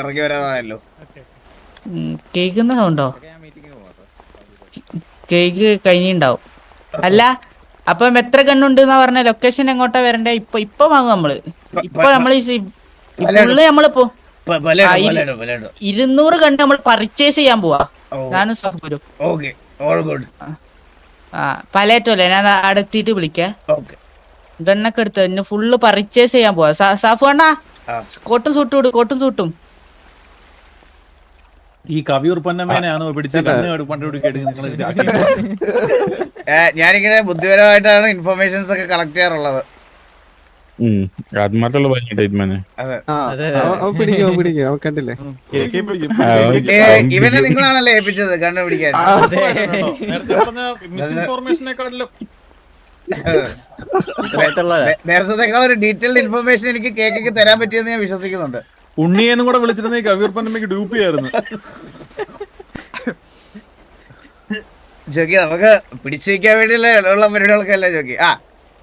ഇറങ്ങി വരാതായല്ലോ. കേൾക്കുന്ന സൗണ്ടോ? കേക്ക് കഴിഞ്ഞിണ്ടാവും. അല്ല അപ്പം എത്ര ഗണ്ണുണ്ട് എന്നാ പറഞ്ഞ? ലൊക്കേഷൻ എങ്ങോട്ടാ വരണ്ടേ? ഇപ്പൊ വാങ്ങും നമ്മള്. ഇപ്പൊ നമ്മള് നമ്മളിപ്പോ 200 ഗണ്ണ് നമ്മൾ പർച്ചേസ് ചെയ്യാൻ പോവാ, ഞാനും സാഫ് ഗുരു. പലേറ്റോ അല്ലേ, ഞാൻ അടുത്തിട്ട് വിളിക്കേ. ഗണ്ണൊക്കെ എടുത്ത് ഇന്ന് ഫുള്ള് പർച്ചേസ് ചെയ്യാൻ പോവാ. സാഫ് വേണ്ട, കോട്ടും സൂട്ടും. ഈ കവിയൂർ പൊന്നമ്മേനെയാണോ പിടിച്ചിട്ട് ഞാനിങ്ങനെ ബുദ്ധിപരമായിട്ടാണ് ഇൻഫർമേഷൻസ് ഒക്കെ കളക്ട് ചെയ്യാറുള്ളത്. അത് മാത്രമല്ല കണ്ടില്ലേ? ഇവനെ നിങ്ങളാണല്ലേ ഏൽപ്പിച്ചത് കണ്ടുപിടിക്കാൻ? നേരത്തെ ഒരു ഡീറ്റെയിൽഡ് ഇൻഫർമേഷൻ എനിക്ക് കേക്കൊക്കെ തരാൻ പറ്റിയെന്ന് ഞാൻ വിശ്വസിക്കുന്നുണ്ട്. ഉണ്ണിയെന്നും കൂടെ വിളിച്ചിരുന്ന കവിയൂർ പൊന്നമ്മയ്ക്ക് ഡ്യൂപ്പിയായിരുന്നു. ജോക്കി നമുക്ക് പിടിച്ചു വയ്ക്കാൻ വേണ്ടിയുള്ള പരിപാടികളൊക്കെ അല്ലേ ജോക്കി?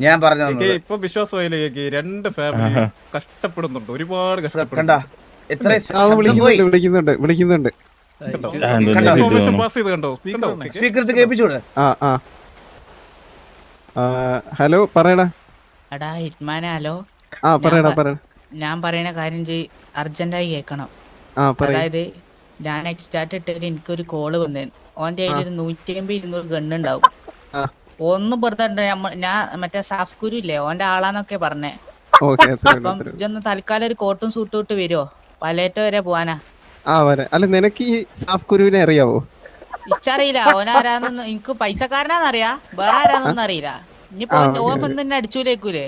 ഞാൻ പറഞ്ഞു ഇപ്പൊ വിശ്വാസമായില്ലേ? 2 ഫാമിലി കഷ്ടപ്പെടുന്നുണ്ട്, ഒരുപാട് കണ്ട. എത്ര വിളിക്കുന്നുണ്ട്. സ്പീക്കർ കേൾപ്പിച്ചൂടെ? ഹലോ പറയടാ. എടാ ഹിറ്റ്മാനെ, ഹലോ. പറയടാ. ഞാൻ പറയുന്ന കാര്യം അർജന്റായി കേക്കണം. അതായത് ഞാൻ എക്സ്റ്റാർട്ട് ഇട്ടിട്ട് എനിക്കൊരു കോള് വന്നേ. ഓന്റെ കയ്യിൽ 150-200 ഗണ്ണുണ്ടാവും. ഒന്ന് വെറുതെ ഞാൻ മറ്റേ സാഫ് ഗുരു ഇല്ലേ, ഓന്റെ ആളാന്നൊക്കെ പറഞ്ഞേ. അപ്പം ഇതൊന്ന് തൽക്കാലം ഒരു കോട്ടും സൂട്ടും ഇട്ട് വരുമോ? പലേറ്റോ വരെ പോവാനാ. അല്ല നിനക്ക് ഈ സാഫ് ഗുരുവിനെ അറിയാവോ? ഇച്ചറിയില്ല ഓനാരാന്നൊന്നും. എനിക്ക് പൈസക്കാരനാന്നറിയാ, വേറെ ആരാന്നൊന്നും അറിയില്ല. ഇനിയിപ്പോ ഓൻ തന്നെ അടിച്ചൂലേക്കൂലേ?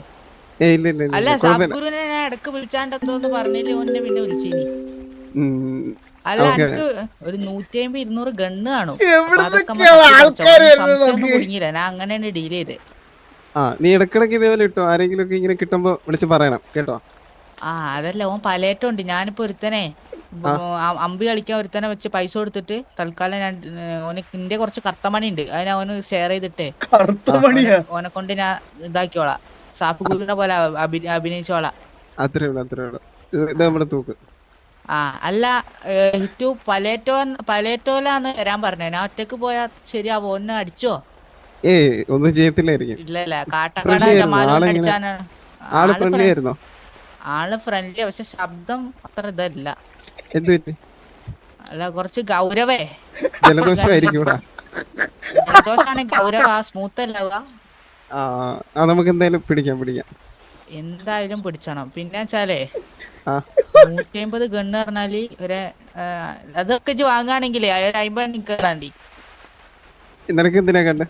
അല്ല സാഫ് ഗുരുവിനെ ഞാൻ ഇടക്ക് വിളിച്ചാണ്ടെന്തോന്ന് പറഞ്ഞില്ലേ ഓന്നെ, പിന്നെ വിളിച്ചേനി. അല്ല എനിക്ക് ഒരു 150-200 ഗണ്ണ് കാണും. കുടുങ്ങിയില്ല, ഞാൻ അങ്ങനെയാണ് ഡീൽ ചെയ്തേ. നീ ഇടക്കിടക്ക് ഇതേപോലെ ഇട്ടോ, ആരെങ്കിലും ഒക്കെ ഇങ്ങനെ കിട്ടുമ്പോ വിളിച്ച് പറയണം കേട്ടോ. അതല്ല, ഓൻ പലേറ്റം ഉണ്ട്. ഞാനിപ്പോ ഒരുത്തനെ അമ്പി കളിക്കാൻ ഒരുത്തനെ വെച്ച് പൈസ കൊടുത്തിട്ട് തൽക്കാലം ഞാൻ എന്റെ കുറച്ച് കർത്തമണി ഉണ്ട്, അതിനെ അവന് ഷെയർ ചെയ്തിട്ടേ ഓനെ കൊണ്ട് ഞാൻ ഇതാക്കിയോളാം. സാഫ് ഗുരുവിനെ പോലെ അഭിനയിച്ചോളാം. അത്രേ ഉള്ളൂ. തൂക്ക്. അല്ല ഹിറ്റു പലേറ്റോലാന്ന് വരാൻ പറഞ്ഞേ. ഞാൻ ഒറ്റക്ക് പോയാ ശരിയാവോ? ഒന്ന് അടിച്ചോ? ഒന്നും ചെയ്യത്തില്ലായിരിക്കും. ഇല്ല കാട്ടക്കാട് അടിച്ചാനാണ്. ആള് ഫ്രണ്ട്ലി, പക്ഷെ ശബ്ദം അത്ര ഇതല്ല. അല്ല കുറച്ച് ഗൗരവേ. ജലദോഷാണ് ഗൗരവ, സ്മൂത്ത് അല്ല. നമുക്ക് എന്തായാലും പിടിക്കാം. എന്തായാലും പിടിച്ചണം. പിന്നെ വെച്ചാലേ 150 ഗണ്ണ് പറഞ്ഞാല് അതൊക്കെ വാങ്ങാണെങ്കിലേ 50 നിക്കണ്ടി. നിനക്ക് എന്തിനാ കണ്ട്?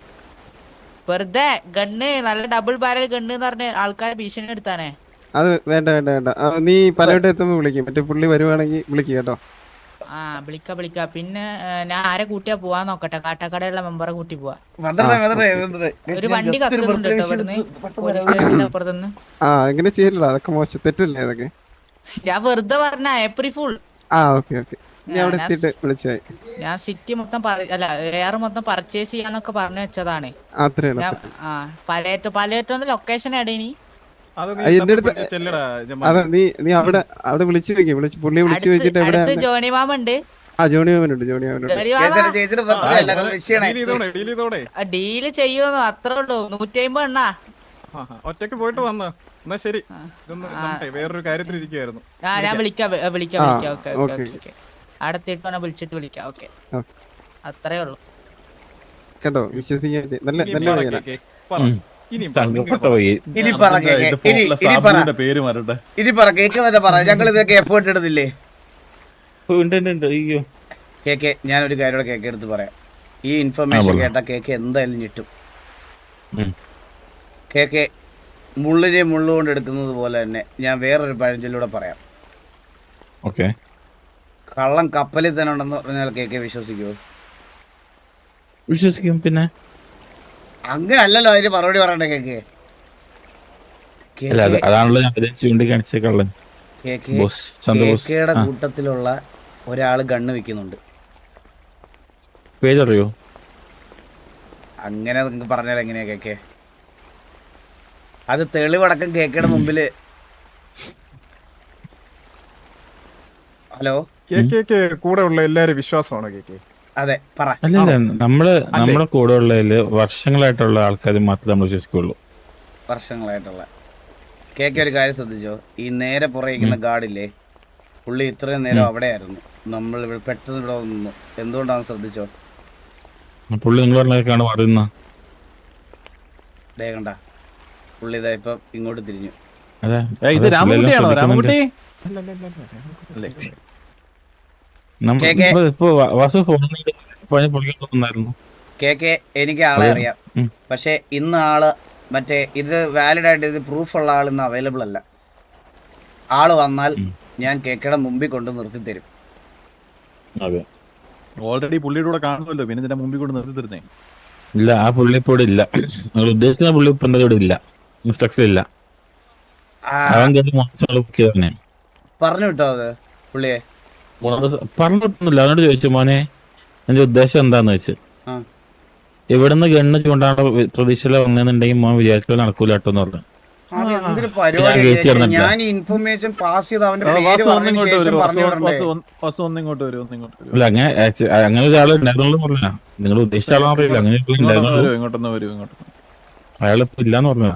വെറുതെ ഗണ്ണ്, നല്ല ഡബിൾ ബാരൽ ഗണ്ണ് എന്ന് പറഞ്ഞ ആൾക്കാരെ ഭീഷണി എടുത്താനേ. അത് വേണ്ട. നീ പലവട്ടം എത്തുമ്പോ വിളിക്കും. മറ്റേ പുള്ളി വരുവാണെങ്കിൽ വിളിക്കും കേട്ടോ. വിളിക്ക. പിന്നെ ഞാൻ ആരെ കൂട്ടിയാ പോവാൻ നോക്കട്ടെ. കാട്ടാക്കടയുള്ള മെമ്പറെ കൂട്ടി പോവാ. ഒരു വണ്ടി കത്തുന്നുണ്ട് കേട്ടോ ഇവിടുന്ന് പോലീസ് സ്റ്റേഷന്റെ അപ്പുറത്തുനിന്ന്. അങ്ങനെ ചെയ്യല്ലോ, അതൊക്കെ മോശം തെറ്റല്ലേ അതൊക്കെ. ഞാൻ വെറുതെ പറഞ്ഞ ഏപ്രിൽ ഫുൾ. ഞാൻ സിറ്റി മൊത്തം എയർ മൊത്തം പർച്ചേസ് ചെയ്യാന്നൊക്കെ പറഞ്ഞു വെച്ചതാണ്. പലയേറ്റം ലൊക്കേഷൻ എടീനി. നീ അവിടെ വിളിച്ചു പുള്ളിയെ വിളിച്ചു വെച്ചിട്ട് അടുത്ത് ജോണി മാമുണ്ട്. ഡീല് ചെയ്യുമെന്നോ അത്രേ ഉള്ളൂ. 150 എണ്ണ ഒറ്റക്ക് പോയിട്ട് വന്നോ? എന്നാ ശരി, വേറൊരു കാര്യത്തിലിരിക്കുവായിരുന്നു. ഞാൻ വിളിക്കാം. ഓക്കെ അടുത്തിട്ട് വിളിച്ചിട്ട് വിളിക്കാം. ഓക്കെ അത്രേ ഉള്ളൂ കേട്ടോ. വിശ്വസിക്കാൻ ഞങ്ങൾ ഇതൊക്കെ എഫേർട്ട് എടുത്തില്ലേ? ഞാനൊരു കാര്യം കേക്ക് എടുത്ത് പറയാം. ഈ ഇൻഫർമേഷൻ കേട്ട കേക്ക് എന്തായാലും ഞെട്ടും. കേക്ക് മുള്ളിനെ മുള്ളുകൊണ്ട് എടുക്കുന്നത് പോലെ തന്നെ ഞാൻ വേറൊരു പഴഞ്ചൊല്ലൂടെ പറയാം. കള്ളം കപ്പലിൽ തന്നെ ഉണ്ടെന്ന് പറഞ്ഞാൽ കേക്ക് വിശ്വസിക്കുമോ? വിശ്വസിക്കും. പിന്നെ അങ്ങനെ അല്ലല്ലോ അതിന് മറുപടി പറയണ്ടേ കേക്ക്? കേക്കയുടെ കൂട്ടത്തിലുള്ള ഒരാള് ഗണ്ണ് വെക്കുന്നുണ്ട്. പേരറിയോ? അങ്ങനെ നിങ്ങൾക്ക് പറഞ്ഞാൽ എങ്ങനെയാ കേക്ക്? അത് തെളിവടക്കം കേക്കയുടെ മുമ്പില്. ഹലോ, കൂടെ ഉള്ള എല്ലാരും വിശ്വാസമാണോ കേക്ക്? അതെ പറ. അല്ലല്ല, നമ്മളെ കൂടെ ഉള്ളതില് വർഷങ്ങളായിട്ടുള്ള ആൾക്കാർ മാത്രമേ നമ്മൾ വിശ്വസിക്കുള്ളൂ. വർഷങ്ങളായിട്ടുള്ള കേക്ക് ഒരു കാര്യം ശ്രദ്ധിച്ചോ? ഈ നേരെ പുറകിക്കുന്ന ഗാർഡില്ലേ, പുള്ളി ഇത്രയും നേരം അവിടെയായിരുന്നു. നമ്മൾ പെട്ടെന്ന് ഇവിടെ നിന്നു. എന്തുകൊണ്ടാണ് ശ്രദ്ധിച്ചോ? പുള്ളി നിങ്ങൾ പറഞ്ഞ പറയുന്ന കണ്ട പുള്ളി ഇതാ ഇപ്പൊ ഇങ്ങോട്ട് തിരിഞ്ഞു. ഇത് രാമകുട്ടിയാണോ? രാമകുട്ടി കേക്ക് എനിക്ക് ആളെ അറിയാം. പക്ഷെ ഇന്ന് ആള് മറ്റേ ഇത് വാലിഡ് ആയിട്ട് ഇത് പ്രൂഫ് ഉള്ള ആൾ ഇന്ന് അവൈലബിൾ അല്ല. ആള് വന്നാൽ ഞാൻ കേക്കയുടെ മുമ്പിൽ കൊണ്ട് നിർത്തി തരും. ഓൾറെഡി പുള്ളിയുടെ കൂടെ കാണുമല്ലോ, പിന്നെ ഇതിന്റെ മുമ്പിൽ കൊണ്ട് നിർത്തി തരുന്നേ. ഇല്ല, ആ പുള്ളി ഇപ്പോൾ ഇവിടെ ഇല്ല. നിങ്ങൾ ഉദ്ദേശിക്കുന്ന പുള്ളി ഇപ്പൊ ഇവിടെ ഇല്ല. ഇൻസ്ട്രക്ഷൻ ഇല്ല. പറഞ്ഞു വിട്ടോ അത് പുള്ളിയെ? പറഞ്ഞിട്ടൊന്നുമില്ല. അവനോട് ചോദിച്ചു, മോനെ എന്റെ ഉദ്ദേശം എന്താന്ന് വെച്ച്. ഇവിടുന്ന് ഗണ്ണ് ചൂണ്ടാനുള്ള പ്രതീക്ഷയില വന്നെന്നുണ്ടെങ്കിൽ മോൻ വിചാരിച്ചാൽ നടക്കൂല കേട്ടോ എന്ന് പറഞ്ഞു. ഞാൻ ഇൻഫർമേഷൻ പാസ് ചെയ്ത് അവന്റെ അല്ല, അങ്ങനെ ഒരാൾ ഉണ്ടായിരുന്നുള്ളൂ പറഞ്ഞ. നിങ്ങൾ ഉദ്ദേശിച്ച ആളാണെന്ന് അറിയില്ല. അങ്ങനെ അയാളിപ്പോ ഇല്ലാന്ന് പറഞ്ഞു.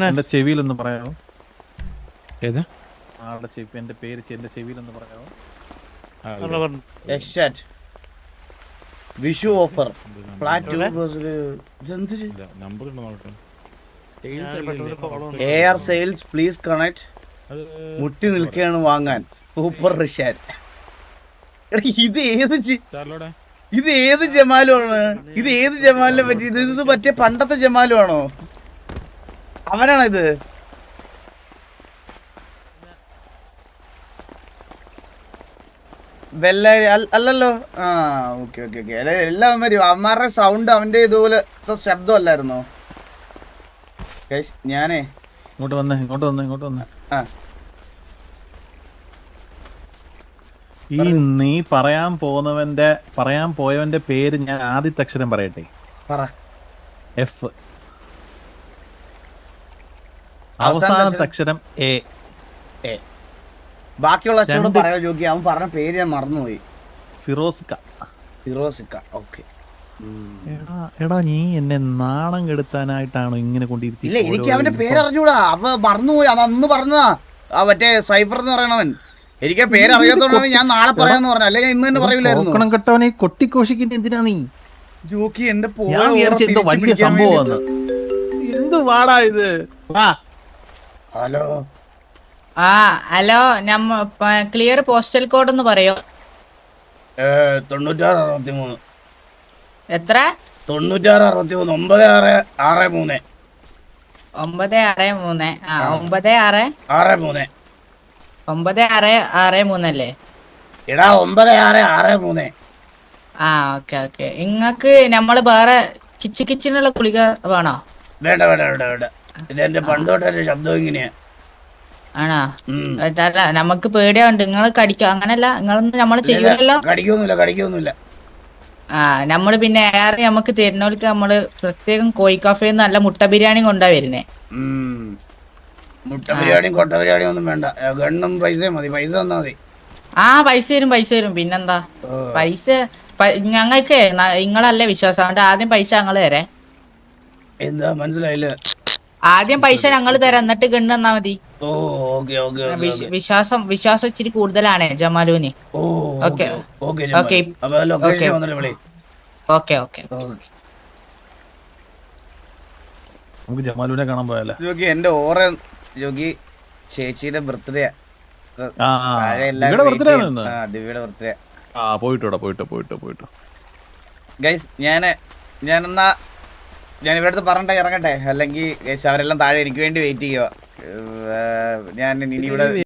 എന്റെ ചെവിയിലൊന്ന് പറയാമോ? ഏതാ ആളുടെ ചെവി? എന്റെ പേര് എന്റെ ചെവിയിലൊന്ന് പറയാമോ? Vishu offer AR sales please connect. മുട്ടി നിൽക്കുകയാണ് വാങ്ങാൻ. സൂപ്പർ റിഷാൻ. ഇത് ഏത് ജമാലുമാണ്? ഇത് ഏത് ജമാലിനെ പറ്റി? ഇത് മറ്റേ പണ്ടത്തെ ജമാലു ആണോ? അവനാണ് ഇത്? അല്ലല്ലോ. ഓക്കെ. എല്ലാവരും അവന്മാരുടെ സൗണ്ട് അവന്റെ ഇതുപോലെ ശബ്ദം അല്ലായിരുന്നോ? ഞാനേ ഇങ്ങോട്ട് വന്നേ. ഈ നീ പറയാൻ പോയവന്റെ പേര് ഞാൻ ആദ്യത്തെ അക്ഷരം പറയട്ടെ. എഫ്. അവസാനത്തെ അക്ഷരം എ. ബാക്കിയുള്ള അക്ഷരം പറയാ ജോക്കി. അവൻ പറഞ്ഞ പേര് ഞാൻ മറന്നുപോയി. ഫിറോസിക്ക. ഓക്കെ. എടാ, നീ എന്നെ നാണം കെടുത്താനായിട്ടാണോ ഇങ്ങനെ കൊണ്ടിരിക്കുന്നത്? ഇല്ല, എനിക്ക് അവന്റെ പേര് അറിഞ്ഞൂടാ. അവ മറന്നുപോയി. അത് അന്ന് പറഞ്ഞതാ. ആ മറ്റേ സൈഫർ എന്ന് പറയണവൻ. എനിക്ക് പേര് അറിയാത്തോണ്ടാണ് ഞാൻ നാളെ പറയാന്ന് പറഞ്ഞ. അല്ലെങ്കിൽ ഇന്ന് തന്നെ പറയൂലായിരുന്നു. കെട്ടവനെ കൊട്ടിക്കോഷിക്കുന്ന എന്തിനാ നീ ജോക്കി? എന്റെ വലിയ സംഭവം എന്ത് വാടാ ഇത്? ഹലോ, ക്ലിയർ പോസ്റ്റൽ കോഡ് ഒന്ന് പറയോ? 9663. എത്ര? 9663. 9663. 9663. 9663 അല്ലേ? എടാ 9663. ആ ഓക്കെ ഓക്കെ. ഇങ്ങക്ക് നമ്മള് വേറെ കിച്ചിനുള്ള ഗുളിക വേണോ? വേണ്ട വേണ്ട വേണ്ട വേണ്ട. ഇതെന്റെ പണ്ടോട്ടെ ശബ്ദം ഇങ്ങനെയാ. ആണോ? അതല്ല, നമുക്ക് പേടിയാവുണ്ട് നിങ്ങള് കടിക്കോ? അങ്ങനല്ല, നിങ്ങളൊന്നും നമ്മള് ചെയ്യൂലല്ലോ. കടിക്കൊന്നുമില്ല. ആ നമ്മള് പിന്നെ ഏറെ നമുക്ക് തരുന്നവർക്ക് നമ്മള് പ്രത്യേകം കോഴി കഫേ നല്ല മുട്ട ബിരിയാണി കൊണ്ടാ വരുന്നേ. മുട്ട ബിരിയാണിയും കൊട്ട ബിരിയാണിയും ഒന്നും വേണ്ട. ഗണ്ണും പൈസയും മതി. പൈസ തന്നാ മതി. ആ പൈസ തരും. പിന്നെന്താ പൈസ ഞങ്ങൾക്ക് നിങ്ങളല്ലേ വിശ്വാസം. അതുകൊണ്ട് ആദ്യം പൈസ ഞങ്ങള് തരേ. എന്താ മനസ്സിലായില്ല? ആദ്യം പൈസ ഞങ്ങള് തരാം, എന്നിട്ട് ഗണ്ണ് തന്നാ മതി. വിശ്വാസം ഇച്ചിരി കൂടുതലാണ് ജമാലുവിന്. Okay okay okay okay. നമുക്ക് ജമാലുവിനെ കാണാൻ പോയാലേ? ജോഗി എന്റെ ഓറ ജോഗി ചേച്ചിയുടെ ബർത്ത്ഡേ. ദിവ്യയുടെ ബർത്ത്ഡേ. പോയിട്ടോ ഗൈസ് ഞാനെന്നാ ഞാൻ ഇവരുടെ അടുത്ത് പറഞ്ഞിട്ട് ഇറങ്ങട്ടെ, അല്ലെങ്കിൽ ഗൈസ് അവരെല്ലാം താഴെ എനിക്ക് വേണ്ടി വെയിറ്റ് ചെയ്യുക. ഞാൻ ഇനി ഇവിടെ